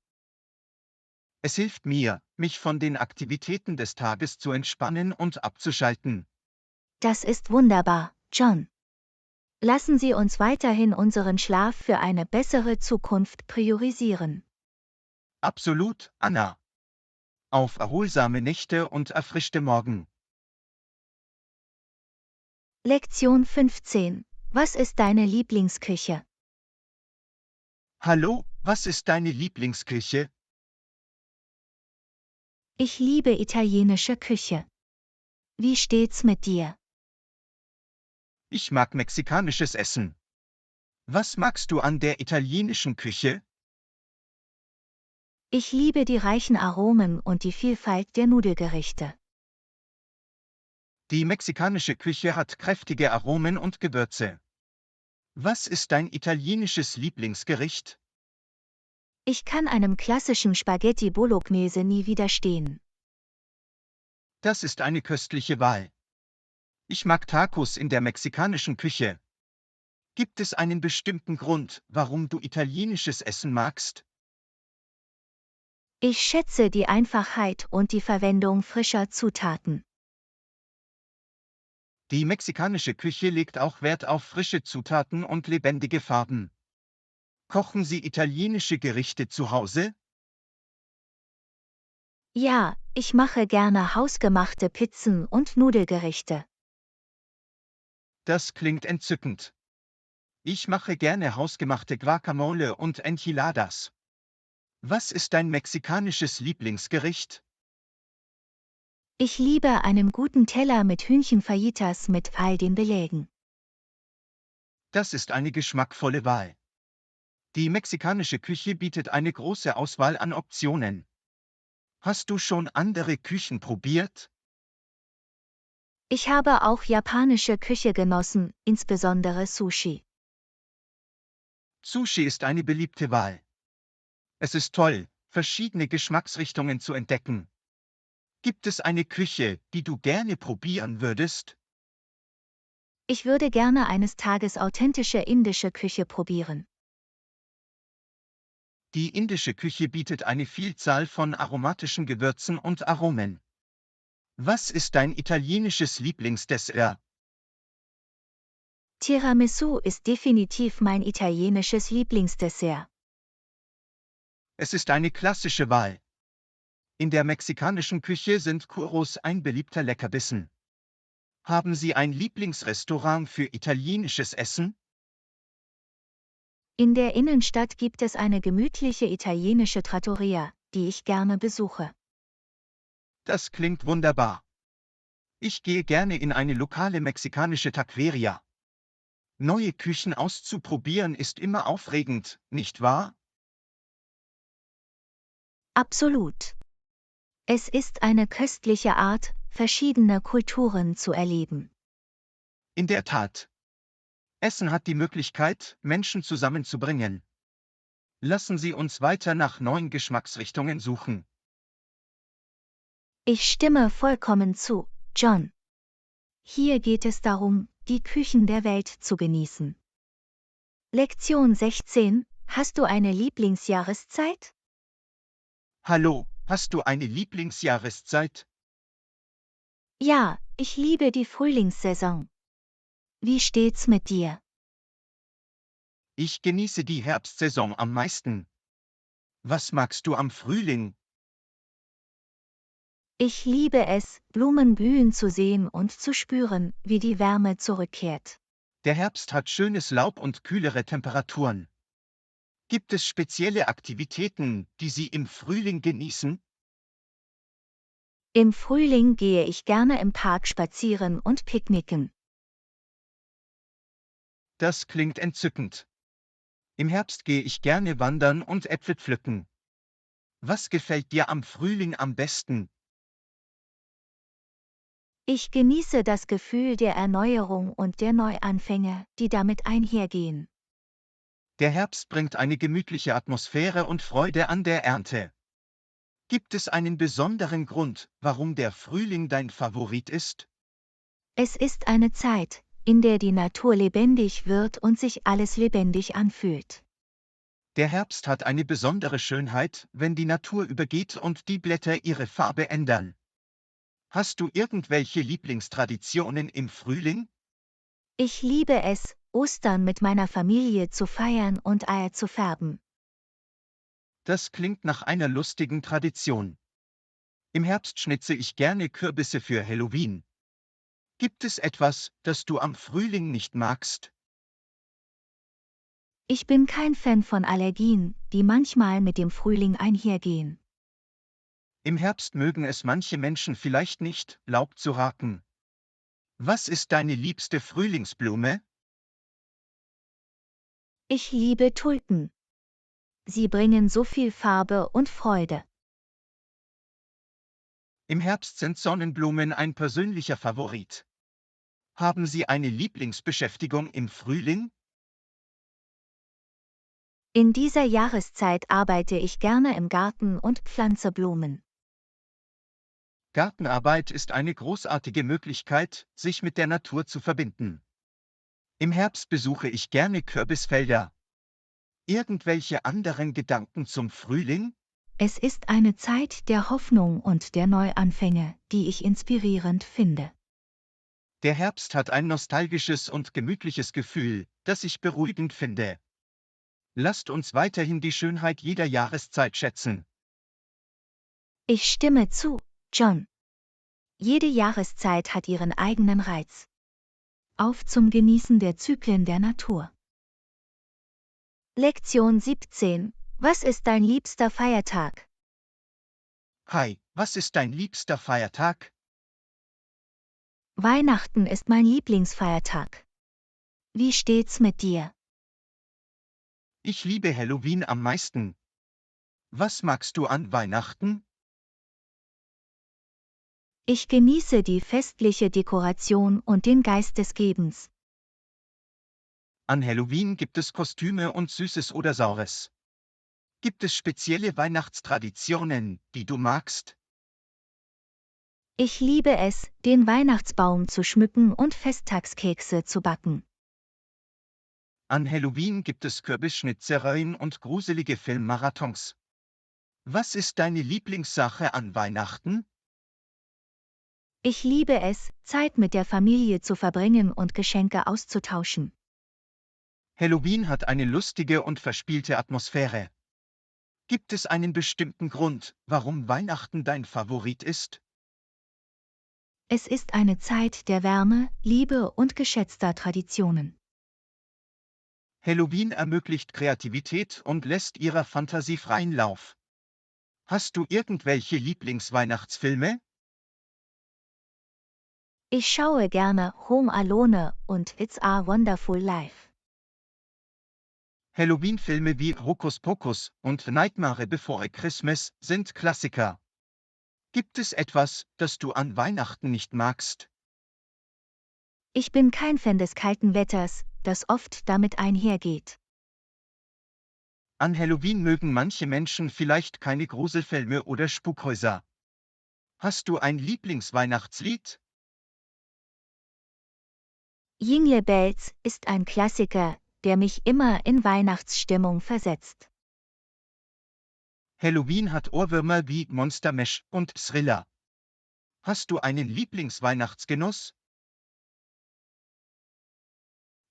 Speaker 2: Es hilft mir, mich von den Aktivitäten des Tages zu entspannen und abzuschalten.
Speaker 1: Das ist wunderbar, John. Lassen Sie uns weiterhin unseren Schlaf für eine bessere Zukunft priorisieren.
Speaker 2: Absolut, Anna. Auf erholsame Nächte und erfrischte Morgen.
Speaker 1: Lektion 15. Was ist deine Lieblingsküche?
Speaker 2: Hallo, was ist deine Lieblingsküche?
Speaker 1: Ich liebe italienische Küche. Wie steht's mit dir?
Speaker 2: Ich mag mexikanisches Essen. Was magst du an der italienischen Küche?
Speaker 1: Ich liebe die reichen Aromen und die Vielfalt der Nudelgerichte.
Speaker 2: Die mexikanische Küche hat kräftige Aromen und Gewürze. Was ist dein italienisches Lieblingsgericht?
Speaker 1: Ich kann einem klassischen Spaghetti Bolognese nie widerstehen.
Speaker 2: Das ist eine köstliche Wahl. Ich mag Tacos in der mexikanischen Küche. Gibt es einen bestimmten Grund, warum du italienisches Essen magst?
Speaker 1: Ich schätze die Einfachheit und die Verwendung frischer Zutaten.
Speaker 2: Die mexikanische Küche legt auch Wert auf frische Zutaten und lebendige Farben. Kochen Sie italienische Gerichte zu Hause?
Speaker 1: Ja, ich mache gerne hausgemachte Pizzen und Nudelgerichte.
Speaker 2: Das klingt entzückend. Ich mache gerne hausgemachte Guacamole und Enchiladas. Was ist dein mexikanisches Lieblingsgericht?
Speaker 1: Ich liebe einen guten Teller mit Hühnchenfajitas mit all den Belägen.
Speaker 2: Das ist eine geschmackvolle Wahl. Die mexikanische Küche bietet eine große Auswahl an Optionen. Hast du schon andere Küchen probiert?
Speaker 1: Ich habe auch japanische Küche genossen, insbesondere Sushi.
Speaker 2: Sushi ist eine beliebte Wahl. Es ist toll, verschiedene Geschmacksrichtungen zu entdecken. Gibt es eine Küche, die du gerne probieren würdest?
Speaker 1: Ich würde gerne eines Tages authentische indische Küche probieren.
Speaker 2: Die indische Küche bietet eine Vielzahl von aromatischen Gewürzen und Aromen. Was ist dein italienisches Lieblingsdessert?
Speaker 1: Tiramisu ist definitiv mein italienisches Lieblingsdessert.
Speaker 2: Es ist eine klassische Wahl. In der mexikanischen Küche sind Churros ein beliebter Leckerbissen. Haben Sie ein Lieblingsrestaurant für italienisches Essen?
Speaker 1: In der Innenstadt gibt es eine gemütliche italienische Trattoria, die ich gerne besuche.
Speaker 2: Das klingt wunderbar. Ich gehe gerne in eine lokale mexikanische Taqueria. Neue Küchen auszuprobieren ist immer aufregend, nicht wahr?
Speaker 1: Absolut. Es ist eine köstliche Art, verschiedene Kulturen zu erleben.
Speaker 2: In der Tat. Essen hat die Möglichkeit, Menschen zusammenzubringen. Lassen Sie uns weiter nach neuen Geschmacksrichtungen suchen.
Speaker 1: Ich stimme vollkommen zu, John. Hier geht es darum, die Küchen der Welt zu genießen. Lektion 16: Hast du eine Lieblingsjahreszeit?
Speaker 2: Hallo, hast du eine Lieblingsjahreszeit?
Speaker 1: Ja, ich liebe die Frühlingssaison. Wie steht's mit dir?
Speaker 2: Ich genieße die Herbstsaison am meisten. Was magst du am Frühling?
Speaker 1: Ich liebe es, Blumen blühen zu sehen und zu spüren, wie die Wärme zurückkehrt.
Speaker 2: Der Herbst hat schönes Laub und kühlere Temperaturen. Gibt es spezielle Aktivitäten, die Sie im Frühling genießen?
Speaker 1: Im Frühling gehe ich gerne im Park spazieren und picknicken.
Speaker 2: Das klingt entzückend. Im Herbst gehe ich gerne wandern und Äpfel pflücken. Was gefällt dir am Frühling am besten?
Speaker 1: Ich genieße das Gefühl der Erneuerung und der Neuanfänge, die damit einhergehen.
Speaker 2: Der Herbst bringt eine gemütliche Atmosphäre und Freude an der Ernte. Gibt es einen besonderen Grund, warum der Frühling dein Favorit ist?
Speaker 1: Es ist eine Zeit, in der die Natur lebendig wird und sich alles lebendig anfühlt.
Speaker 2: Der Herbst hat eine besondere Schönheit, wenn die Natur übergeht und die Blätter ihre Farbe ändern. Hast du irgendwelche Lieblingstraditionen im Frühling?
Speaker 1: Ich liebe es, Ostern mit meiner Familie zu feiern und Eier zu färben.
Speaker 2: Das klingt nach einer lustigen Tradition. Im Herbst schnitze ich gerne Kürbisse für Halloween. Gibt es etwas, das du am Frühling nicht magst?
Speaker 1: Ich bin kein Fan von Allergien, die manchmal mit dem Frühling einhergehen.
Speaker 2: Im Herbst mögen es manche Menschen vielleicht nicht, Laub zu raken. Was ist deine liebste Frühlingsblume?
Speaker 1: Ich liebe Tulpen. Sie bringen so viel Farbe und Freude.
Speaker 2: Im Herbst sind Sonnenblumen ein persönlicher Favorit. Haben Sie eine Lieblingsbeschäftigung im Frühling?
Speaker 1: In dieser Jahreszeit arbeite ich gerne im Garten und pflanze Blumen.
Speaker 2: Gartenarbeit ist eine großartige Möglichkeit, sich mit der Natur zu verbinden. Im Herbst besuche ich gerne Kürbisfelder. Irgendwelche anderen Gedanken zum Frühling?
Speaker 1: Es ist eine Zeit der Hoffnung und der Neuanfänge, die ich inspirierend finde.
Speaker 2: Der Herbst hat ein nostalgisches und gemütliches Gefühl, das ich beruhigend finde. Lasst uns weiterhin die Schönheit jeder Jahreszeit schätzen.
Speaker 1: Ich stimme zu, John. Jede Jahreszeit hat ihren eigenen Reiz. Auf zum Genießen der Zyklen der Natur. Lektion 17. Was ist dein liebster Feiertag?
Speaker 2: Hi, was ist dein liebster Feiertag?
Speaker 1: Weihnachten ist mein Lieblingsfeiertag. Wie steht's mit dir?
Speaker 2: Ich liebe Halloween am meisten. Was magst du an Weihnachten?
Speaker 1: Ich genieße die festliche Dekoration und den Geist des Gebens.
Speaker 2: An Halloween gibt es Kostüme und Süßes oder Saures. Gibt es spezielle Weihnachtstraditionen, die du magst?
Speaker 1: Ich liebe es, den Weihnachtsbaum zu schmücken und Festtagskekse zu backen.
Speaker 2: An Halloween gibt es Kürbisschnitzereien und gruselige Filmmarathons. Was ist deine Lieblingssache an Weihnachten?
Speaker 1: Ich liebe es, Zeit mit der Familie zu verbringen und Geschenke auszutauschen.
Speaker 2: Halloween hat eine lustige und verspielte Atmosphäre. Gibt es einen bestimmten Grund, warum Weihnachten dein Favorit ist?
Speaker 1: Es ist eine Zeit der Wärme, Liebe und geschätzter Traditionen.
Speaker 2: Halloween ermöglicht Kreativität und lässt ihrer Fantasie freien Lauf. Hast du irgendwelche Lieblingsweihnachtsfilme?
Speaker 1: Ich schaue gerne Home Alone und It's a Wonderful Life.
Speaker 2: Halloween-Filme wie Hokus Pokus und Nightmare Before Christmas sind Klassiker. Gibt es etwas, das du an Weihnachten nicht magst?
Speaker 1: Ich bin kein Fan des kalten Wetters, das oft damit einhergeht.
Speaker 2: An Halloween mögen manche Menschen vielleicht keine Gruselfilme oder Spukhäuser. Hast du ein Lieblingsweihnachtslied?
Speaker 1: Jingle Bells ist ein Klassiker, der mich immer in Weihnachtsstimmung versetzt.
Speaker 2: Halloween hat Ohrwürmer wie Monster Mash und Thriller. Hast du einen Lieblingsweihnachtsgenuss?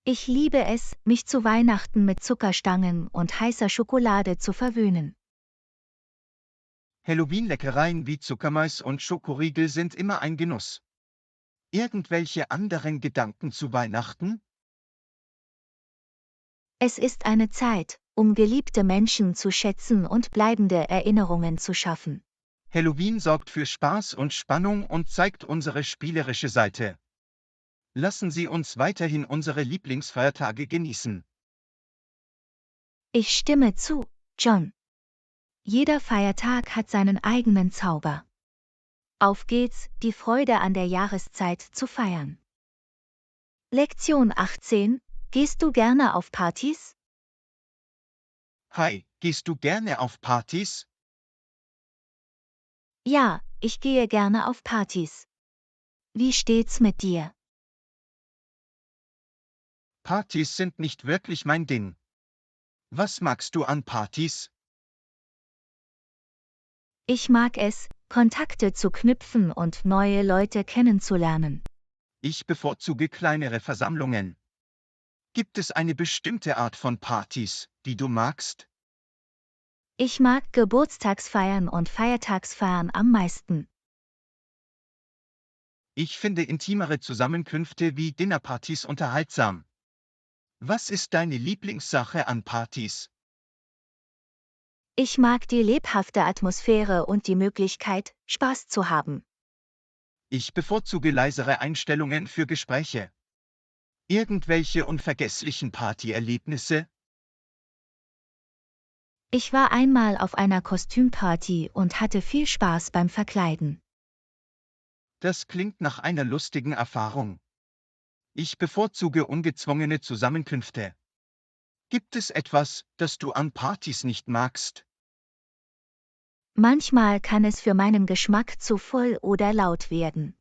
Speaker 1: Ich liebe es, mich zu Weihnachten mit Zuckerstangen und heißer Schokolade zu verwöhnen.
Speaker 2: Halloween-Leckereien wie Zuckermais und Schokoriegel sind immer ein Genuss. Irgendwelche anderen Gedanken zu Weihnachten?
Speaker 1: Es ist eine Zeit, um geliebte Menschen zu schätzen und bleibende Erinnerungen zu schaffen.
Speaker 2: Halloween sorgt für Spaß und Spannung und zeigt unsere spielerische Seite. Lassen Sie uns weiterhin unsere Lieblingsfeiertage genießen.
Speaker 1: Ich stimme zu, John. Jeder Feiertag hat seinen eigenen Zauber. Auf geht's, die Freude an der Jahreszeit zu feiern. Lektion 18. Gehst du gerne auf Partys?
Speaker 2: Hi, gehst du gerne auf Partys?
Speaker 1: Ja, ich gehe gerne auf Partys. Wie steht's mit dir?
Speaker 2: Partys sind nicht wirklich mein Ding. Was magst du an Partys?
Speaker 1: Ich mag es, Kontakte zu knüpfen und neue Leute kennenzulernen.
Speaker 2: Ich bevorzuge kleinere Versammlungen. Gibt es eine bestimmte Art von Partys, die du magst?
Speaker 1: Ich mag Geburtstagsfeiern und Feiertagsfeiern am meisten.
Speaker 2: Ich finde intimere Zusammenkünfte wie Dinnerpartys unterhaltsam. Was ist deine Lieblingssache an Partys?
Speaker 1: Ich mag die lebhafte Atmosphäre und die Möglichkeit, Spaß zu haben.
Speaker 2: Ich bevorzuge leisere Einstellungen für Gespräche. Irgendwelche unvergesslichen Partyerlebnisse?
Speaker 1: Ich war einmal auf einer Kostümparty und hatte viel Spaß beim Verkleiden.
Speaker 2: Das klingt nach einer lustigen Erfahrung. Ich bevorzuge ungezwungene Zusammenkünfte. Gibt es etwas, das du an Partys nicht magst?
Speaker 1: Manchmal kann es für meinen Geschmack zu voll oder laut werden.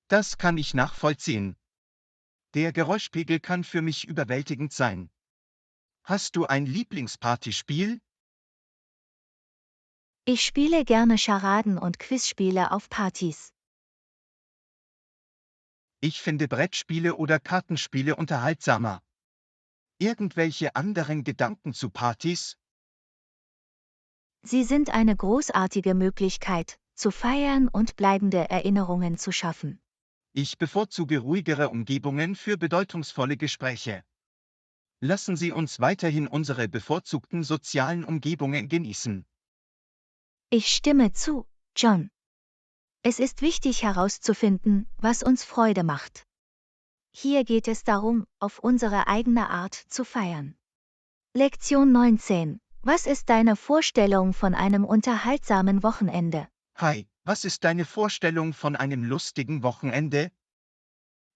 Speaker 2: Das kann ich nachvollziehen. Der Geräuschpegel kann für mich überwältigend sein. Hast du ein Lieblingspartyspiel?
Speaker 1: Ich spiele gerne Charaden und Quizspiele auf Partys.
Speaker 2: Ich finde Brettspiele oder Kartenspiele unterhaltsamer. Irgendwelche anderen Gedanken zu Partys?
Speaker 1: Sie sind eine großartige Möglichkeit, zu feiern und bleibende Erinnerungen zu schaffen.
Speaker 2: Ich bevorzuge ruhigere Umgebungen für bedeutungsvolle Gespräche. Lassen Sie uns weiterhin unsere bevorzugten sozialen Umgebungen genießen.
Speaker 1: Ich stimme zu, John. Es ist wichtig herauszufinden, was uns Freude macht. Hier geht es darum, auf unsere eigene Art zu feiern. Lektion 19. Was ist deine Vorstellung von einem unterhaltsamen Wochenende?
Speaker 2: Hi, was ist deine Vorstellung von einem lustigen Wochenende?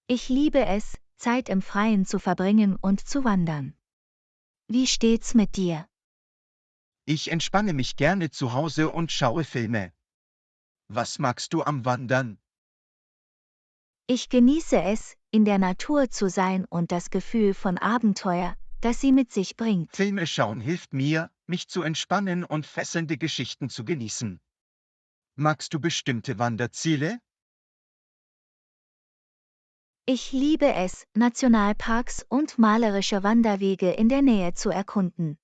Speaker 1: Ich liebe es, Zeit im Freien zu verbringen und zu wandern. Wie steht's mit dir?
Speaker 2: Ich entspanne mich gerne zu Hause und schaue Filme. Was magst du am Wandern?
Speaker 1: Ich genieße es, in der Natur zu sein und das Gefühl von Abenteuer, das sie mit sich bringt.
Speaker 2: Filme schauen hilft mir, mich zu entspannen und fesselnde Geschichten zu genießen. Magst du bestimmte Wanderziele?
Speaker 1: Ich liebe es, Nationalparks und malerische Wanderwege in der Nähe zu erkunden.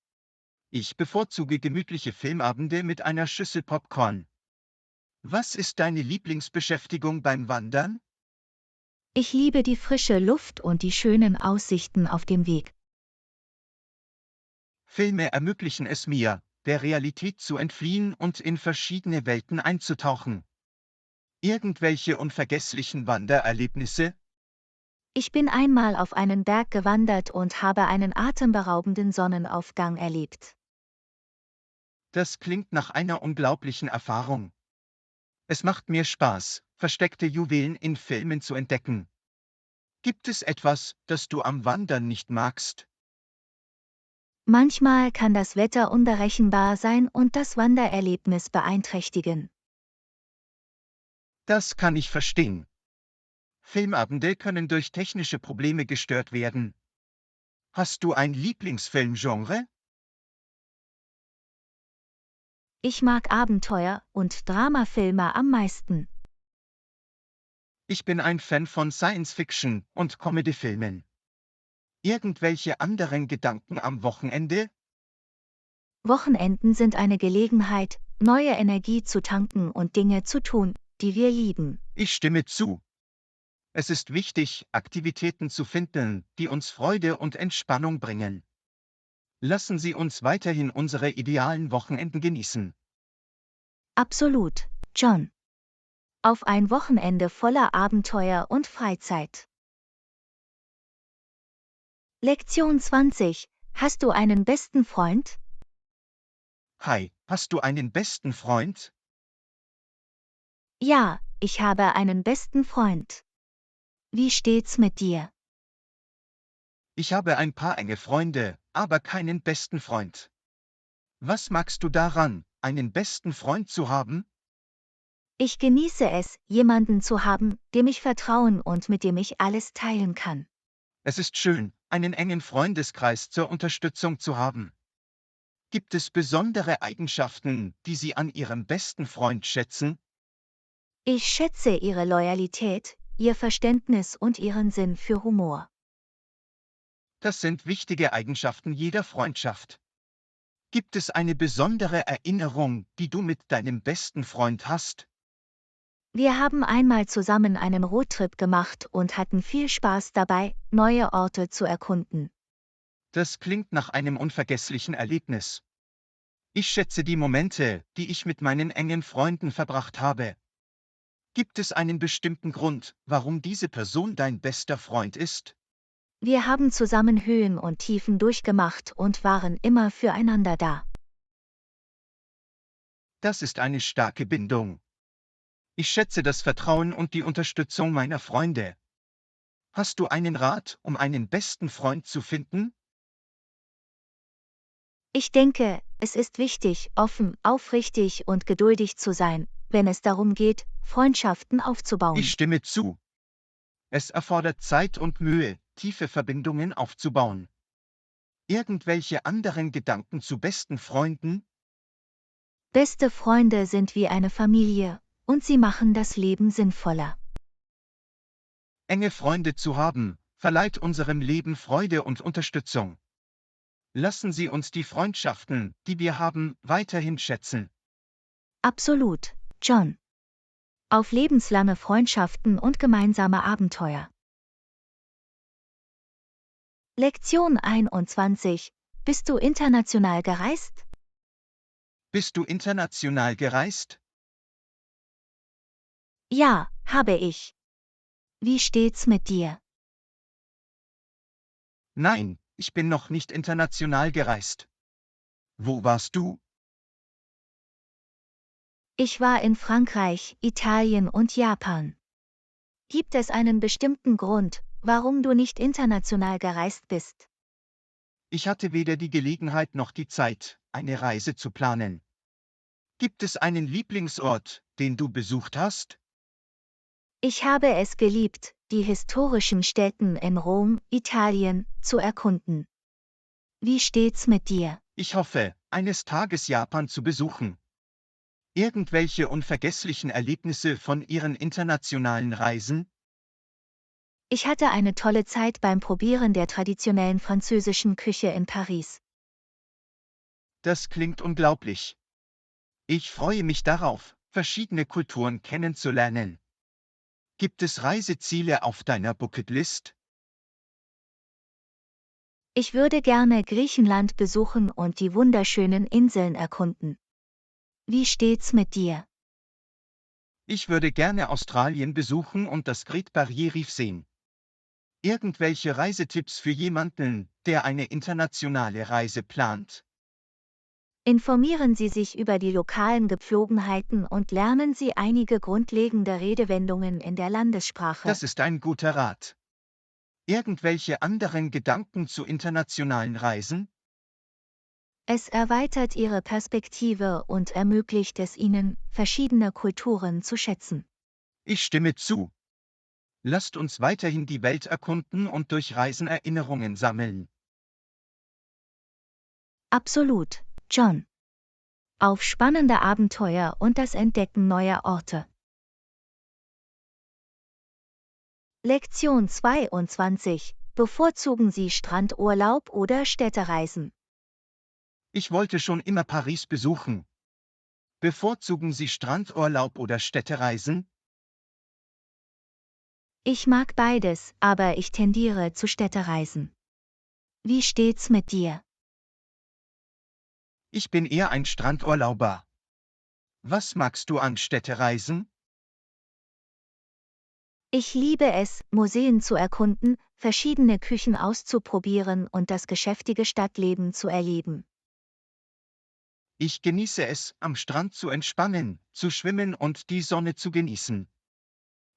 Speaker 2: Ich bevorzuge gemütliche Filmabende mit einer Schüssel Popcorn. Was ist deine Lieblingsbeschäftigung beim Wandern?
Speaker 1: Ich liebe die frische Luft und die schönen Aussichten auf dem Weg.
Speaker 2: Filme ermöglichen es mir, der Realität zu entfliehen und in verschiedene Welten einzutauchen. Irgendwelche unvergesslichen Wandererlebnisse?
Speaker 1: Ich bin einmal auf einen Berg gewandert und habe einen atemberaubenden Sonnenaufgang erlebt.
Speaker 2: Das klingt nach einer unglaublichen Erfahrung. Es macht mir Spaß, versteckte Juwelen in Filmen zu entdecken. Gibt es etwas, das du am Wandern nicht magst?
Speaker 1: Manchmal kann das Wetter unberechenbar sein und das Wandererlebnis beeinträchtigen.
Speaker 2: Das kann ich verstehen. Filmabende können durch technische Probleme gestört werden. Hast du ein Lieblingsfilmgenre?
Speaker 1: Ich mag Abenteuer- und Dramafilme am meisten.
Speaker 2: Ich bin ein Fan von Science-Fiction und Comedy-Filmen. Irgendwelche anderen Gedanken am Wochenende?
Speaker 1: Wochenenden sind eine Gelegenheit, neue Energie zu tanken und Dinge zu tun, die wir lieben.
Speaker 2: Ich stimme zu. Es ist wichtig, Aktivitäten zu finden, die uns Freude und Entspannung bringen. Lassen Sie uns weiterhin unsere idealen Wochenenden genießen.
Speaker 1: Absolut, John. Auf ein Wochenende voller Abenteuer und Freizeit. Lektion 20. Hast du einen besten Freund?
Speaker 2: Hi, hast du einen besten Freund?
Speaker 1: Ja, ich habe einen besten Freund. Wie steht's mit dir?
Speaker 2: Ich habe ein paar enge Freunde, aber keinen besten Freund. Was magst du daran, einen besten Freund zu haben?
Speaker 1: Ich genieße es, jemanden zu haben, dem ich vertrauen und mit dem ich alles teilen kann.
Speaker 2: Es ist schön, einen engen Freundeskreis zur Unterstützung zu haben. Gibt es besondere Eigenschaften, die Sie an Ihrem besten Freund schätzen?
Speaker 1: Ich schätze ihre Loyalität, ihr Verständnis und ihren Sinn für Humor.
Speaker 2: Das sind wichtige Eigenschaften jeder Freundschaft. Gibt es eine besondere Erinnerung, die du mit deinem besten Freund hast?
Speaker 1: Wir haben einmal zusammen einen Roadtrip gemacht und hatten viel Spaß dabei, neue Orte zu erkunden.
Speaker 2: Das klingt nach einem unvergesslichen Erlebnis. Ich schätze die Momente, die ich mit meinen engen Freunden verbracht habe. Gibt es einen bestimmten Grund, warum diese Person dein bester Freund ist?
Speaker 1: Wir haben zusammen Höhen und Tiefen durchgemacht und waren immer füreinander da.
Speaker 2: Das ist eine starke Bindung. Ich schätze das Vertrauen und die Unterstützung meiner Freunde. Hast du einen Rat, um einen besten Freund zu finden?
Speaker 1: Ich denke, es ist wichtig, offen, aufrichtig und geduldig zu sein, wenn es darum geht, Freundschaften
Speaker 2: Ich
Speaker 1: aufzubauen.
Speaker 2: stimme zu. Es erfordert Zeit und Mühe, tiefe Verbindungen aufzubauen. Irgendwelche anderen Gedanken zu besten Freunden?
Speaker 1: Beste Freunde sind wie eine Familie, und sie machen das Leben sinnvoller.
Speaker 2: Enge Freunde zu haben, verleiht unserem Leben Freude und Unterstützung. Lassen Sie uns die Freundschaften, die wir haben, weiterhin schätzen.
Speaker 1: Absolut, John. Auf lebenslange Freundschaften und gemeinsame Abenteuer. Lektion 21. Bist du international gereist?
Speaker 2: Bist du international gereist?
Speaker 1: Ja, habe ich. Wie steht's mit dir?
Speaker 2: Nein, ich bin noch nicht international gereist. Wo warst du?
Speaker 1: Ich war in Frankreich, Italien und Japan. Gibt es einen bestimmten Grund, warum du nicht international gereist bist?
Speaker 2: Ich hatte weder die Gelegenheit noch die Zeit, eine Reise zu planen. Gibt es einen Lieblingsort, den du besucht hast?
Speaker 1: Ich habe es geliebt, die historischen Städten in Rom, Italien, zu erkunden. Wie steht's mit dir?
Speaker 2: Ich hoffe, eines Tages Japan zu besuchen. Irgendwelche unvergesslichen Erlebnisse von Ihren internationalen Reisen?
Speaker 1: Ich hatte eine tolle Zeit beim Probieren der traditionellen französischen Küche in Paris.
Speaker 2: Das klingt unglaublich. Ich freue mich darauf, verschiedene Kulturen kennenzulernen. Gibt es Reiseziele auf deiner Bucketlist?
Speaker 1: Ich würde gerne Griechenland besuchen und die wunderschönen Inseln erkunden. Wie steht's mit dir?
Speaker 2: Ich würde gerne Australien besuchen und das Great Barrier Reef sehen. Irgendwelche Reisetipps für jemanden, der eine internationale Reise plant?
Speaker 1: Informieren Sie sich über die lokalen Gepflogenheiten und lernen Sie einige grundlegende Redewendungen in der Landessprache.
Speaker 2: Das ist ein guter Rat. Irgendwelche anderen Gedanken zu internationalen Reisen?
Speaker 1: Es erweitert Ihre Perspektive und ermöglicht es Ihnen, verschiedene Kulturen zu schätzen.
Speaker 2: Ich stimme zu. Lasst uns weiterhin die Welt erkunden und durch Reisen Erinnerungen sammeln.
Speaker 1: Absolut, John. Auf spannende Abenteuer und das Entdecken neuer Orte. Lektion 22. Bevorzugen Sie Strandurlaub oder Städtereisen?
Speaker 2: Ich wollte schon immer Paris besuchen. Bevorzugen Sie Strandurlaub oder Städtereisen?
Speaker 1: Ich mag beides, aber ich tendiere zu Städtereisen. Wie steht's mit dir?
Speaker 2: Ich bin eher ein Strandurlauber. Was magst du an Städtereisen?
Speaker 1: Ich liebe es, Museen zu erkunden, verschiedene Küchen auszuprobieren und das geschäftige Stadtleben zu erleben.
Speaker 2: Ich genieße es, am Strand zu entspannen, zu schwimmen und die Sonne zu genießen.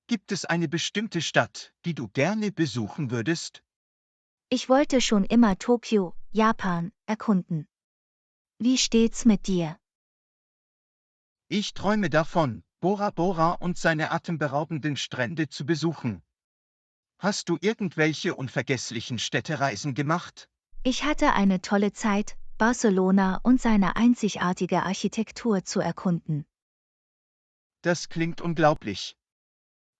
Speaker 2: Gibt es eine bestimmte Stadt, die du gerne besuchen würdest?
Speaker 1: Ich wollte schon immer Tokio, Japan, erkunden. Wie steht's mit dir?
Speaker 2: Ich träume davon, Bora Bora und seine atemberaubenden Strände zu besuchen. Hast du irgendwelche unvergesslichen Städtereisen gemacht?
Speaker 1: Ich hatte eine tolle Zeit, Barcelona und seine einzigartige Architektur zu erkunden.
Speaker 2: Das klingt unglaublich.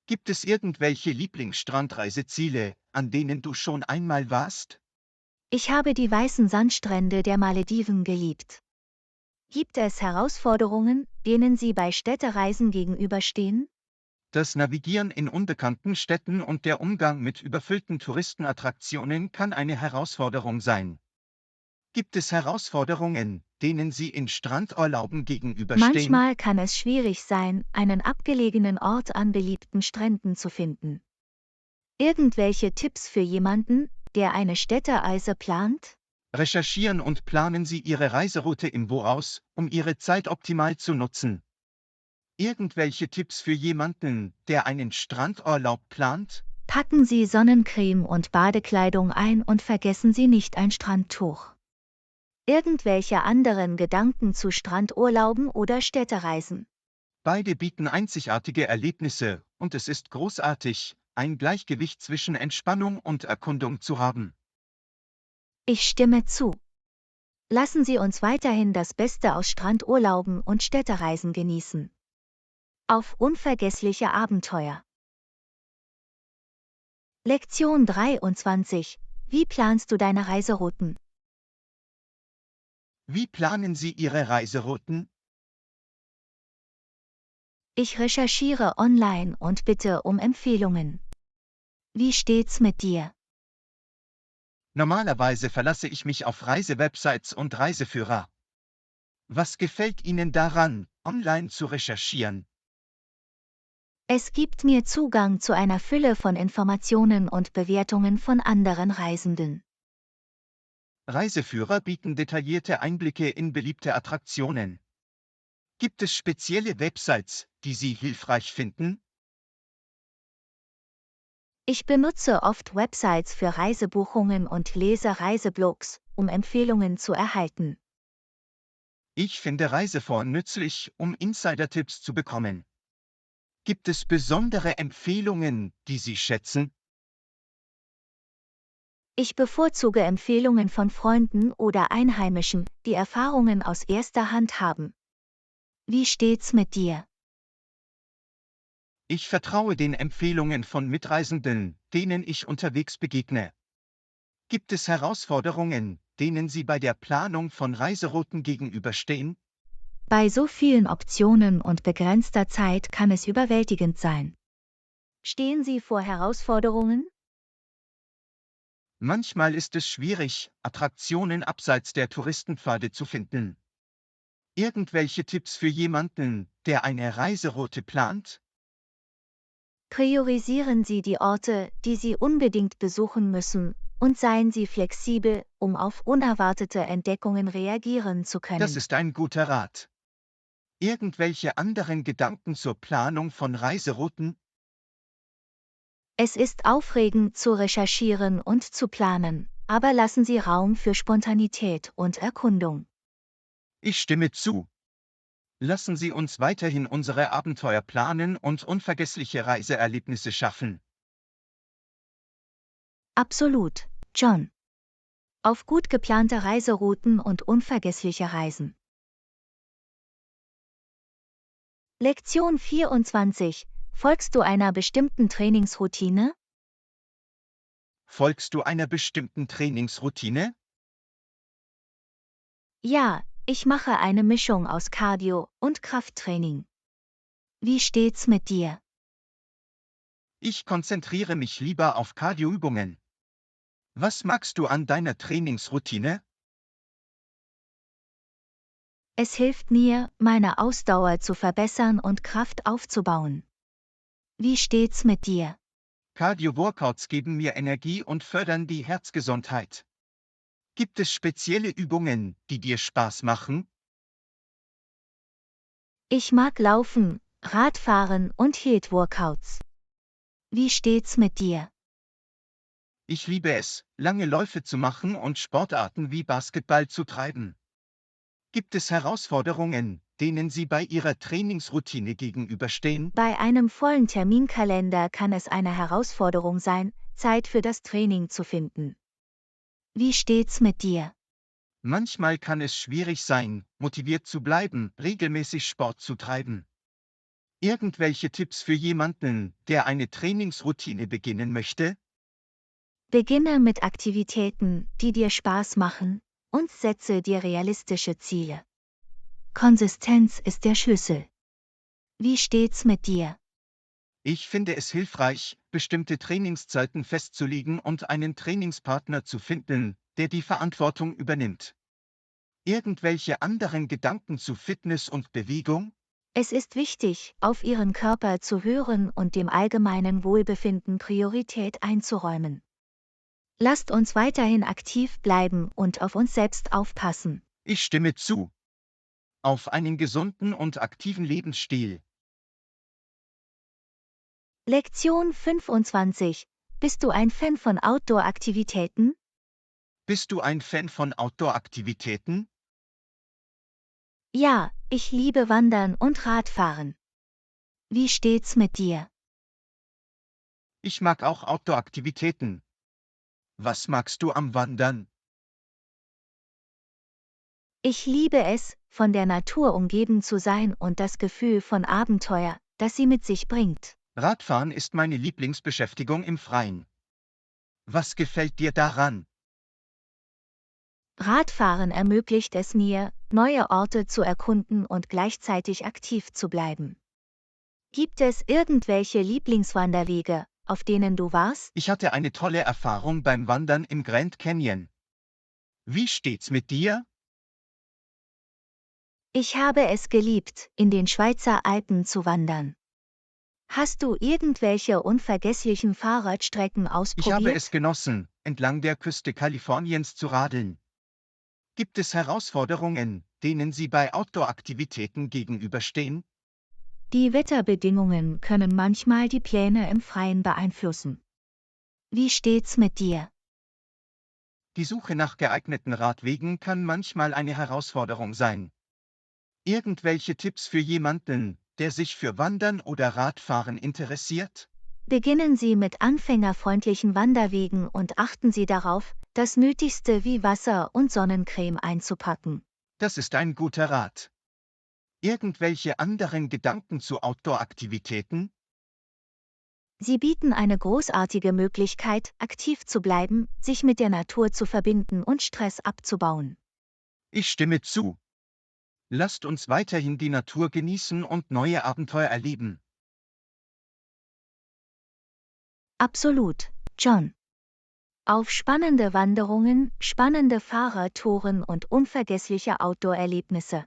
Speaker 2: Gibt es irgendwelche Lieblingsstrandreiseziele, an denen du schon einmal warst?
Speaker 1: Ich habe die weißen Sandstrände der Malediven geliebt. Gibt es Herausforderungen, denen Sie bei Städtereisen gegenüberstehen?
Speaker 2: Das Navigieren in unbekannten Städten und der Umgang mit überfüllten Touristenattraktionen kann eine Herausforderung sein. Gibt es Herausforderungen, denen Sie in Strandurlauben gegenüberstehen?
Speaker 1: Manchmal kann es schwierig sein, einen abgelegenen Ort an beliebten Stränden zu finden. Irgendwelche Tipps für jemanden, der eine Städtereise plant?
Speaker 2: Recherchieren und planen Sie Ihre Reiseroute im Voraus, um Ihre Zeit optimal zu nutzen. Irgendwelche Tipps für jemanden, der einen Strandurlaub plant?
Speaker 1: Packen Sie Sonnencreme und Badekleidung ein und vergessen Sie nicht ein Strandtuch. Irgendwelche anderen Gedanken zu Strandurlauben oder Städtereisen?
Speaker 2: Beide bieten einzigartige Erlebnisse, und es ist großartig, ein Gleichgewicht zwischen Entspannung und Erkundung zu haben.
Speaker 1: Ich stimme zu. Lassen Sie uns weiterhin das Beste aus Strandurlauben und Städtereisen genießen. Auf unvergessliche Abenteuer. Lektion 23. Wie planst du deine Reiserouten?
Speaker 2: Wie planen Sie Ihre Reiserouten?
Speaker 1: Ich recherchiere online und bitte um Empfehlungen. Wie steht's mit dir?
Speaker 2: Normalerweise verlasse ich mich auf Reisewebsites und Reiseführer. Was gefällt Ihnen daran, online zu recherchieren?
Speaker 1: Es gibt mir Zugang zu einer Fülle von Informationen und Bewertungen von anderen Reisenden.
Speaker 2: Reiseführer bieten detaillierte Einblicke in beliebte Attraktionen. Gibt es spezielle Websites, die Sie hilfreich finden?
Speaker 1: Ich benutze oft Websites für Reisebuchungen und lese Reiseblogs, um Empfehlungen zu erhalten.
Speaker 2: Ich finde Reiseforen nützlich, um Insider-Tipps zu bekommen. Gibt es besondere Empfehlungen, die Sie schätzen?
Speaker 1: Ich bevorzuge Empfehlungen von Freunden oder Einheimischen, die Erfahrungen aus erster Hand haben. Wie steht's mit dir?
Speaker 2: Ich vertraue den Empfehlungen von Mitreisenden, denen ich unterwegs begegne. Gibt es Herausforderungen, denen Sie bei der Planung von Reiserouten gegenüberstehen?
Speaker 1: Bei so vielen Optionen und begrenzter Zeit kann es überwältigend sein. Stehen Sie vor Herausforderungen?
Speaker 2: Manchmal ist es schwierig, Attraktionen abseits der Touristenpfade zu finden. Irgendwelche Tipps für jemanden, der eine Reiseroute plant?
Speaker 1: Priorisieren Sie die Orte, die Sie unbedingt besuchen müssen, und seien Sie flexibel, um auf unerwartete Entdeckungen reagieren zu
Speaker 2: Das
Speaker 1: können.
Speaker 2: ist ein guter Rat. Irgendwelche anderen Gedanken zur Planung von Reiserouten?
Speaker 1: Es ist aufregend zu recherchieren und zu planen, aber lassen Sie Raum für Spontanität und Erkundung.
Speaker 2: Ich stimme zu. Lassen Sie uns weiterhin unsere Abenteuer planen und unvergessliche Reiseerlebnisse schaffen.
Speaker 1: Absolut, John. Auf gut geplante Reiserouten und unvergessliche Reisen. Lektion 24. Folgst du einer bestimmten Trainingsroutine?
Speaker 2: Folgst du einer bestimmten Trainingsroutine?
Speaker 1: Ja, ich mache eine Mischung aus Cardio und Krafttraining. Wie steht's mit dir?
Speaker 2: Ich konzentriere mich lieber auf Cardioübungen. Was magst du an deiner Trainingsroutine?
Speaker 1: Es hilft mir, meine Ausdauer zu verbessern und Kraft aufzubauen. Wie steht's mit dir?
Speaker 2: Cardio-Workouts geben mir Energie und fördern die Herzgesundheit. Gibt es spezielle Übungen, die dir Spaß machen?
Speaker 1: Ich mag Laufen, Radfahren und HIIT-Workouts. Wie steht's mit dir?
Speaker 2: Ich liebe es, lange Läufe zu machen und Sportarten wie Basketball zu treiben. Gibt es Herausforderungen, denen Sie bei Ihrer Trainingsroutine gegenüberstehen?
Speaker 1: Bei einem vollen Terminkalender kann es eine Herausforderung sein, Zeit für das Training zu finden. Wie steht's mit dir?
Speaker 2: Manchmal kann es schwierig sein, motiviert zu bleiben, regelmäßig Sport zu treiben. Irgendwelche Tipps für jemanden, der eine Trainingsroutine beginnen möchte?
Speaker 1: Beginne mit Aktivitäten, die dir Spaß machen, und setze dir realistische Ziele. Konsistenz ist der Schlüssel. Wie steht's mit dir?
Speaker 2: Ich finde es hilfreich, bestimmte Trainingszeiten festzulegen und einen Trainingspartner zu finden, der die Verantwortung übernimmt. Irgendwelche anderen Gedanken zu Fitness und Bewegung?
Speaker 1: Es ist wichtig, auf Ihren Körper zu hören und dem allgemeinen Wohlbefinden Priorität einzuräumen. Lasst uns weiterhin aktiv bleiben und auf uns selbst aufpassen.
Speaker 2: Ich stimme zu. Auf einen gesunden und aktiven Lebensstil.
Speaker 1: Lektion 25. Bist du ein Fan von Outdoor-Aktivitäten?
Speaker 2: Bist du ein Fan von Outdoor-Aktivitäten?
Speaker 1: Ja, ich liebe Wandern und Radfahren. Wie steht's mit dir?
Speaker 2: Ich mag auch Outdoor-Aktivitäten. Was magst du am Wandern?
Speaker 1: Ich liebe es, von der Natur umgeben zu sein und das Gefühl von Abenteuer, das sie mit sich bringt.
Speaker 2: Radfahren ist meine Lieblingsbeschäftigung im Freien. Was gefällt dir daran?
Speaker 1: Radfahren ermöglicht es mir, neue Orte zu erkunden und gleichzeitig aktiv zu bleiben. Gibt es irgendwelche Lieblingswanderwege, auf denen du warst?
Speaker 2: Ich hatte eine tolle Erfahrung beim Wandern im Grand Canyon. Wie steht's mit dir?
Speaker 1: Ich habe es geliebt, in den Schweizer Alpen zu wandern. Hast du irgendwelche unvergesslichen Fahrradstrecken
Speaker 2: Ich habe es
Speaker 1: ausprobiert?
Speaker 2: genossen, entlang der Küste Kaliforniens zu radeln. Gibt es Herausforderungen, denen Sie bei Outdoor-Aktivitäten gegenüberstehen?
Speaker 1: Die Wetterbedingungen können manchmal die Pläne im Freien beeinflussen. Wie steht's mit dir?
Speaker 2: Die Suche nach geeigneten Radwegen kann manchmal eine Herausforderung sein. Irgendwelche Tipps für jemanden, der sich für Wandern oder Radfahren interessiert?
Speaker 1: Beginnen Sie mit anfängerfreundlichen Wanderwegen und achten Sie darauf, das Nötigste wie Wasser und Sonnencreme einzupacken.
Speaker 2: Das ist ein guter Rat. Irgendwelche anderen Gedanken zu Outdoor-Aktivitäten?
Speaker 1: Sie bieten eine großartige Möglichkeit, aktiv zu bleiben, sich mit der Natur zu verbinden und Stress abzubauen.
Speaker 2: Ich stimme zu. Lasst uns weiterhin die Natur genießen und neue Abenteuer erleben.
Speaker 1: Absolut, John. Auf spannende Wanderungen, spannende Fahrradtouren und unvergessliche Outdoor-Erlebnisse.